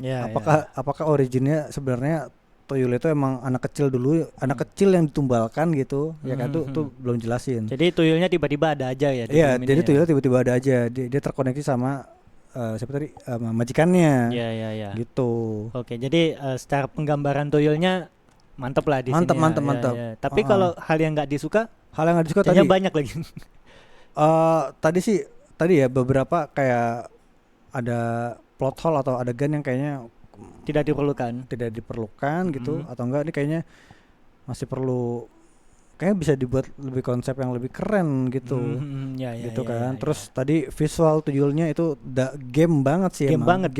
Apakah originnya sebenarnya tuyul itu emang anak kecil dulu, anak kecil yang ditumbalkan gitu? Ya kan tuh belum jelasin. Jadi tuyulnya tiba-tiba ada aja ya? Iya, jadi tuyulnya tiba-tiba ada aja. Dia terkoneksi sama siapa tadi? Majikannya. Iya. Gitu. Oke, jadi secara penggambaran tuyulnya mantep lah di sini. Mantep. Ya. Tapi kalau hal yang nggak disuka tadi banyak lagi. Tadi ya beberapa kayak ada plot hole atau adegan yang kayaknya tidak diperlukan gitu, atau enggak ini kayaknya masih perlu, kayaknya bisa dibuat lebih konsep yang lebih keren gitu. Kan. Terus tadi visual tuyulnya itu game banget sih. Game banget.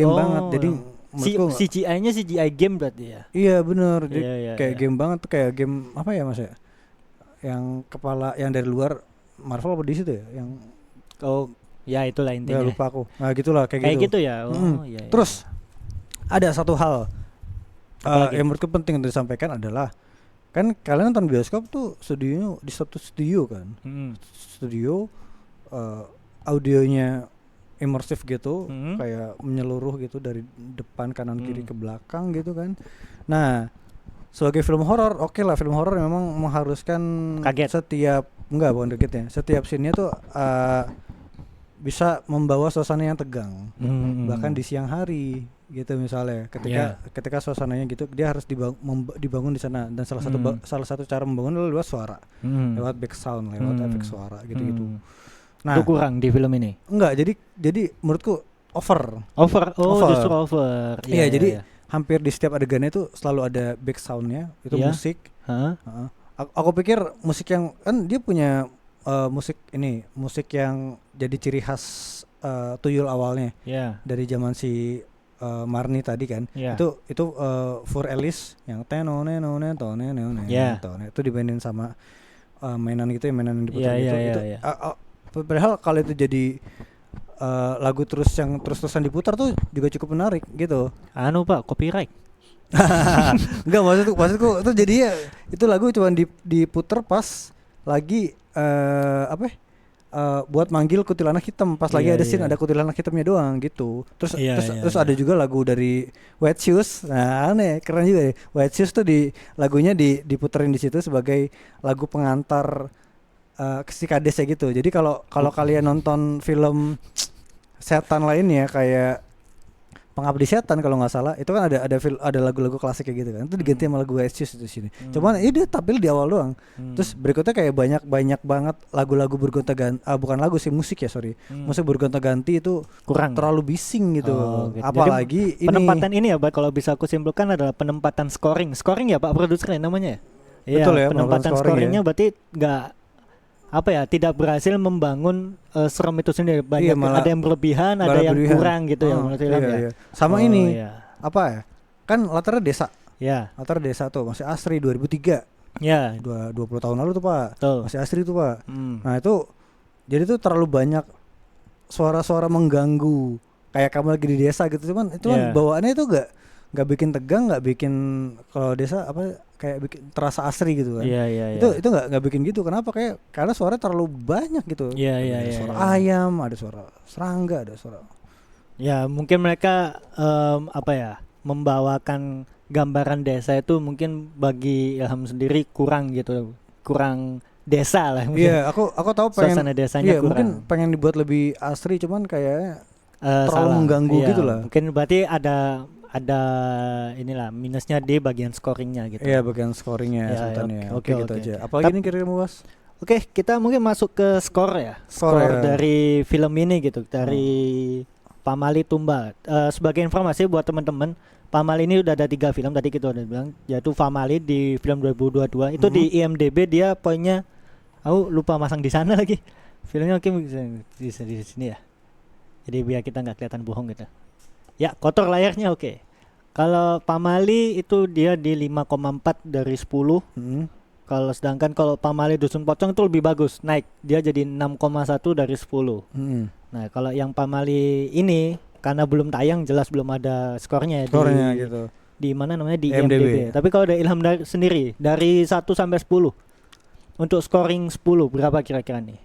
Jadi CGI-nya CGI game berarti ya. Iya bener. Kayak game banget tuh, kayak game apa ya Mas ya? Yang kepala yang dari luar Marvel apa di situ ya? Yang ya itulah intinya. Ya lupa aku. Nah gitulah kayak gitu ya. Iya. Terus ada satu hal yang menurutku penting untuk disampaikan adalah, kan kalian nonton bioskop tuh studionya di satu studio kan. Studio audionya imersif gitu, kayak menyeluruh gitu dari depan kanan kiri ke belakang gitu kan. Nah, sebagai film horor, oke lah, film horor memang mengharuskan kaget. Bukan kagetnya. Setiap scene-nya tuh bisa membawa suasana yang tegang. Bahkan di siang hari gitu misalnya. Ketika suasananya gitu, dia harus dibangun di sana, dan salah satu cara membangun adalah lewat suara. Lewat back sound, lewat efek suara gitu-gitu. Nah, itu kurang di film ini. Enggak, jadi menurutku over. Justru over. Iya, jadi hampir di setiap adegannya itu selalu ada back sound-nya, itu musik. Aku pikir musik yang kan dia punya musik yang jadi ciri khas tuyul awalnya. Dari zaman si Marni tadi kan. Yeah. Itu For Alice yang Yeah. itu dimainin sama mainan gitu ya, mainan yang diputar Yeah, gitu. yeah. Padahal kalau itu jadi lagu yang terus-terusan diputar tuh juga cukup menarik gitu. Anu Pak, copyright. Enggak, maksudku itu jadinya itu lagu cuma diputer pas lagi buat manggil kuntilanak hitam, pas lagi ada scene ada kuntilanak hitamnya doang gitu. Terus ada juga lagu dari White Shoes. Nah, aneh, keren juga ya. White Shoes tuh lagunya diputerin di situ sebagai lagu pengantar si kadesnya gitu. Jadi kalau kalian nonton film setan lainnya kayak Pengabdi Setan kalau nggak salah, itu kan ada lagu-lagu klasik kayak gitu kan. Itu diganti sama lagu White Shoes itu sini. Cuman dia tampil di awal doang. Terus berikutnya kayak banyak banget lagu-lagu bergonta-ganti, bukan lagu sih, musik ya, sorry. Musik bergonta-ganti itu kurang terlalu bising gitu. Gitu. Apalagi jadi, penempatan ini ya, Pak, kalau bisa aku simpulkan adalah penempatan scoring ya Pak produser namanya. Betul ya, penempatan scoringnya ya. Berarti nggak tidak berhasil membangun serem itu sendiri. Banyak ada yang berlebihan, ada yang kurang gitu ya menurut film ya. Sama ini apa ya? Kan latarnya desa. Ya. Latar desa tuh masih asri 2003. Ya. 20 tahun lalu tuh Pak. Tuh. Masih asri tuh Pak. Nah itu jadi tuh terlalu banyak suara-suara mengganggu. Kayak kamu lagi di desa gitu, cuman itu kan bawaannya itu nggak bikin tegang, nggak bikin kalau desa kayak bikin terasa asri gitu kan. Itu nggak bikin gitu. Kenapa? Karena suara terlalu banyak gitu. Ada suara ayam, ada suara serangga, ada suara. Ya mungkin mereka membawakan gambaran desa itu mungkin bagi Ilham sendiri kurang gitu, kurang desa lah. Iya, aku tahu pengen suasana desanya kurang. Mungkin pengen dibuat lebih asri, cuman kayak terlalu mengganggu gitu lah. Mungkin berarti ada inilah minusnya di bagian scoringnya gitu. Iya, bagian scoringnya sebutannya. Oke, gitu aja. Apalagi ini kira-kira Mas? Oke, kita mungkin masuk ke skor ya. Skor dari film ini gitu, dari Pamali Tumbal. Sebagai informasi buat teman-teman, Pamali ini udah ada 3 film tadi kita udah bilang, yaitu Pamali di film 2022. Itu di IMDb dia poinnya, aku lupa masang di sana lagi. Filmnya mungkin bisa di sini ya. Jadi biar kita nggak kelihatan bohong gitu. Ya, kotor layarnya oke. Kalau Pamali itu dia di 5,4 dari 10. Kalau sedangkan kalau Pamali Dusun Pocong itu lebih bagus, naik. Dia jadi 6,1 dari 10. Nah, kalau yang Pamali ini karena belum tayang jelas belum ada skornya gitu. Di mana namanya di IMDb. Tapi kalau ada Ilham sendiri dari 1 sampai 10. Untuk scoring 10 berapa kira-kira nih?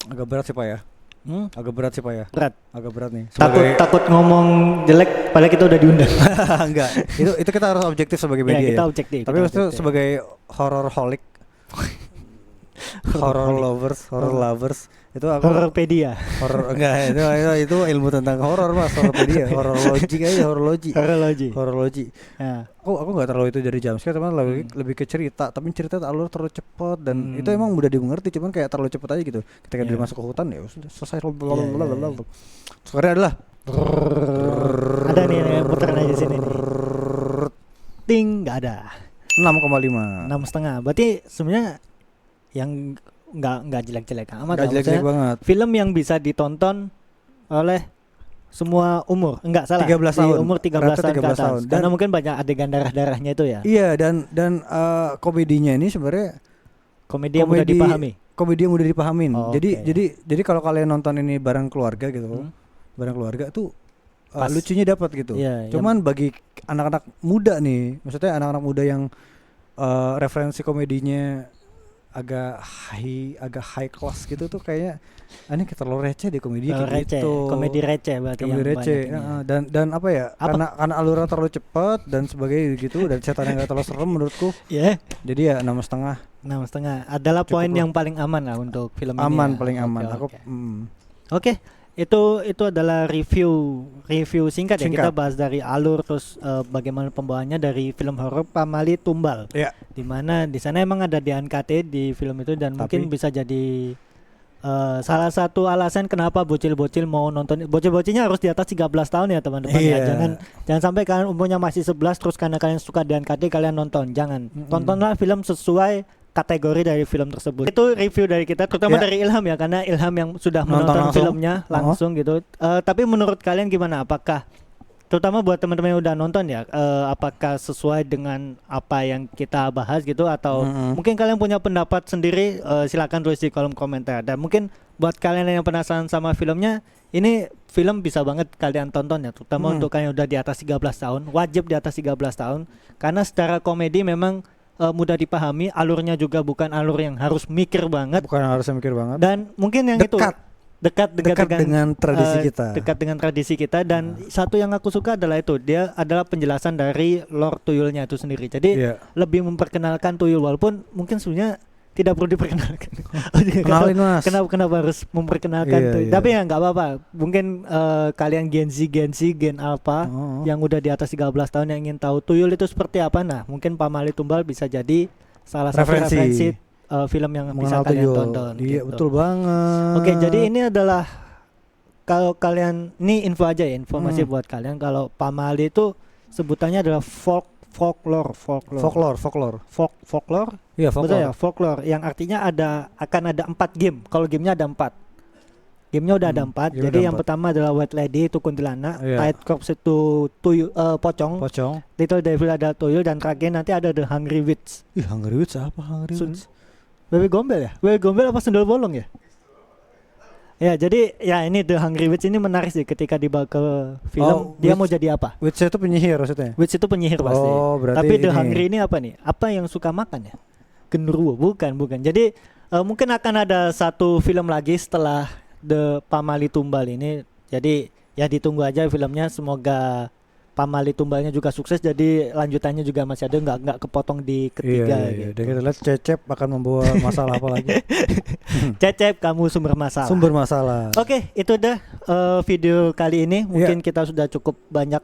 Agak berat sih Pak ya. Agak berat sih Pak ya. Agak berat nih. Takut ngomong jelek padahal kita udah diundang. Enggak. Itu kita harus objektif sebagai media. Kita objektif. Tapi maksudnya sebagai horror holic. horror lovers itu aku Hororpedia. Enggak, itu ilmu tentang horor Mas, hororpedia, horologi. Ya. Aku enggak terlalu itu dari jumpscare, teman lebih ke cerita, tapi cerita alur terlalu cepat dan itu emang mudah dimengerti, cuman kayak terlalu cepat aja gitu. Ketika dia masuk ke hutan ya sudah selesai. Skornya adalah ada nih yang puterin aja sini nih. Ting, enggak ada. 6,5. 6,5. Berarti sebenarnya yang nggak jelek-jelek amat. Nggak jelek-jelek banget. Film yang bisa ditonton oleh semua umur, enggak salah. 13 tahun. Umur 13 tahun ke atas. Karena mungkin banyak adegan darah-darahnya itu ya. Iya, dan komedinya ini sebenarnya komedi yang mudah dipahami. Komedi yang mudah dipahamin. Jadi kalau kalian nonton ini bareng keluarga gitu, bareng keluarga tuh lucunya dapat gitu. Cuman bagi anak-anak muda nih, maksudnya anak-anak muda yang referensi komedinya agak high class gitu tuh kayaknya ini terlalu receh deh komedi kayak gitu. Komedi receh berarti. Komedi receh. Dan apa ya? Karena alurnya terlalu cepat dan sebagainya gitu, dan ceritanya enggak terlalu serem menurutku. Jadi ya 6,5. 6,5 adalah poin yang paling aman lah untuk film ini. Paling aman. Oke. Itu adalah review singkat ya. Kita bahas dari alur, terus bagaimana pembawaannya dari film horor Pamali Tumbal. Dimana di sana emang ada DNKT di film itu, dan mungkin bisa jadi salah satu alasan kenapa bocil-bocil mau nonton. Bocil-bocilnya harus di atas 13 tahun ya teman-teman ya. Jangan sampai kalian umurnya masih 11 terus karena kalian suka DNKT kalian nonton. Jangan. Tontonlah film sesuai kategori dari film tersebut. Itu review dari kita, terutama dari Ilham ya, karena Ilham yang sudah menonton filmnya langsung gitu. Tapi menurut kalian gimana? Apakah terutama buat teman-teman yang udah nonton ya, apakah sesuai dengan apa yang kita bahas gitu atau mungkin kalian punya pendapat sendiri, silakan tulis di kolom komentar. Dan mungkin buat kalian yang penasaran sama filmnya, ini film bisa banget kalian tonton ya, terutama untuk kalian yang udah di atas 13 tahun, wajib di atas 13 tahun karena secara komedi memang mudah dipahami, alurnya juga bukan alur yang harus mikir banget. Bukan harus mikir banget. Dan mungkin yang dekat dengan tradisi kita. Dekat dengan tradisi kita dan satu yang aku suka adalah itu, dia adalah penjelasan dari lore tuyulnya itu sendiri. Jadi lebih memperkenalkan tuyul walaupun mungkin sebenarnya tidak perlu diperkenalkan. Kenalin Mas. Kenapa harus memperkenalkan tuyul? Tapi ya nggak apa-apa. Mungkin kalian Gen Alpha yang udah di atas 13 tahun yang ingin tahu tuyul itu seperti apa. Nah, mungkin Pamali Tumbal bisa jadi salah satu referensi film yang bisa kalian tonton. Iya, gitu. betul banget. Oke, jadi ini adalah kalau kalian, ini info aja ya, informasi buat kalian kalau Pamali itu sebutannya adalah folklore. Iya, Betul ya, folklore yang artinya akan ada 4 game. Kalau gamenya ada 4. Gamenya udah ada 4. Jadi yang pertama adalah White Lady itu kuntilanak, Tight Corpse itu pocong. Little Devil ada tuyul dan terakhir nanti ada The Hungry Witch. Hungry Witch apa Hungry Witch? Wewe Gombel ya? Wewe Gombel apa Sundel Bolong ya? Ya, jadi ya ini The Hungry Witch ini menarik sih ketika dibawa ke film. Dia mau jadi apa? Witch itu penyihir maksudnya? Witch itu penyihir pasti. Tapi The Hungry ini apa nih? Apa yang suka makan ya? Genderuwo? Bukan. Jadi mungkin akan ada satu film lagi setelah The Pamali Tumbal ini. Jadi ya ditunggu aja filmnya, semoga Pamali Tumbalnya juga sukses, jadi lanjutannya juga masih ada, nggak kepotong di ketiga. Iya. Dan kita lihat Cecep akan membawa masalah apa lagi. Cecep, kamu sumber masalah. Oke, itu udah video kali ini. Mungkin kita sudah cukup banyak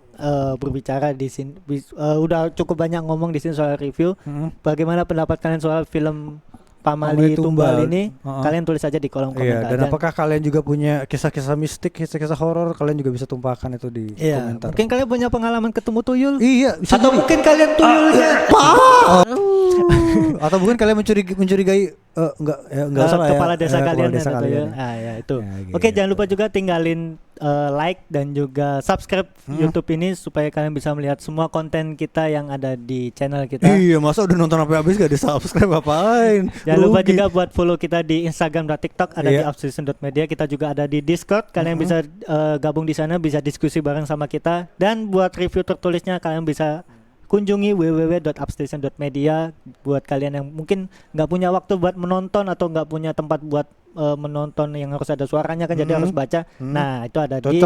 berbicara di sini, udah cukup banyak ngomong di sini soal review. Bagaimana pendapat kalian soal film Pamali Tumbal ini? Kalian tulis aja di kolom komentar. Dan apakah kalian juga punya kisah-kisah mistik, kisah-kisah horor? Kalian juga bisa tumpahkan itu di komentar. Mungkin kalian punya pengalaman ketemu tuyul. Iya, atau mungkin kalian tuyulnya. Atau mungkin kalian mencurigai enggak salah kepala desa kalian. Kalian. Ya itu. Ya, gitu. Oke, jangan lupa juga tinggalin like dan juga subscribe YouTube ini supaya kalian bisa melihat semua konten kita yang ada di channel kita. Iya, masa udah nonton sampai habis gak di subscribe ngapain? Jangan lupa juga buat follow kita di Instagram dan TikTok, ada di @obsession.media. Kita juga ada di Discord. Kalian bisa gabung di sana, bisa diskusi bareng sama kita. Dan buat review tertulisnya kalian bisa kunjungi www.upstation.media. Buat kalian yang mungkin nggak punya waktu buat menonton atau nggak punya tempat buat menonton yang harus ada suaranya kan, jadi harus baca. Nah, itu ada di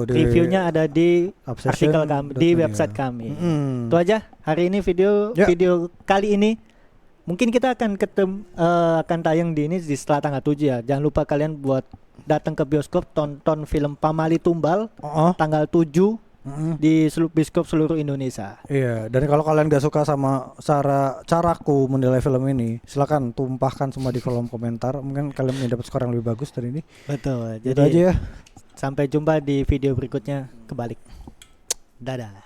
reviewnya, ada di artikel kami di website kami. Itu aja hari ini video kali ini. Mungkin kita akan akan tayang di setelah tanggal 7 ya. Jangan lupa kalian buat datang ke bioskop, tonton film Pamali Tumbal tanggal 7 di bioskop seluruh Indonesia. Iya, dan kalau kalian gak suka sama caraku menilai film ini, silakan tumpahkan semua di kolom komentar. Mungkin kalian dapat skor yang lebih bagus dari ini. Betul. Jadi aja ya. Sampai jumpa di video berikutnya. Kebalik. Dadah.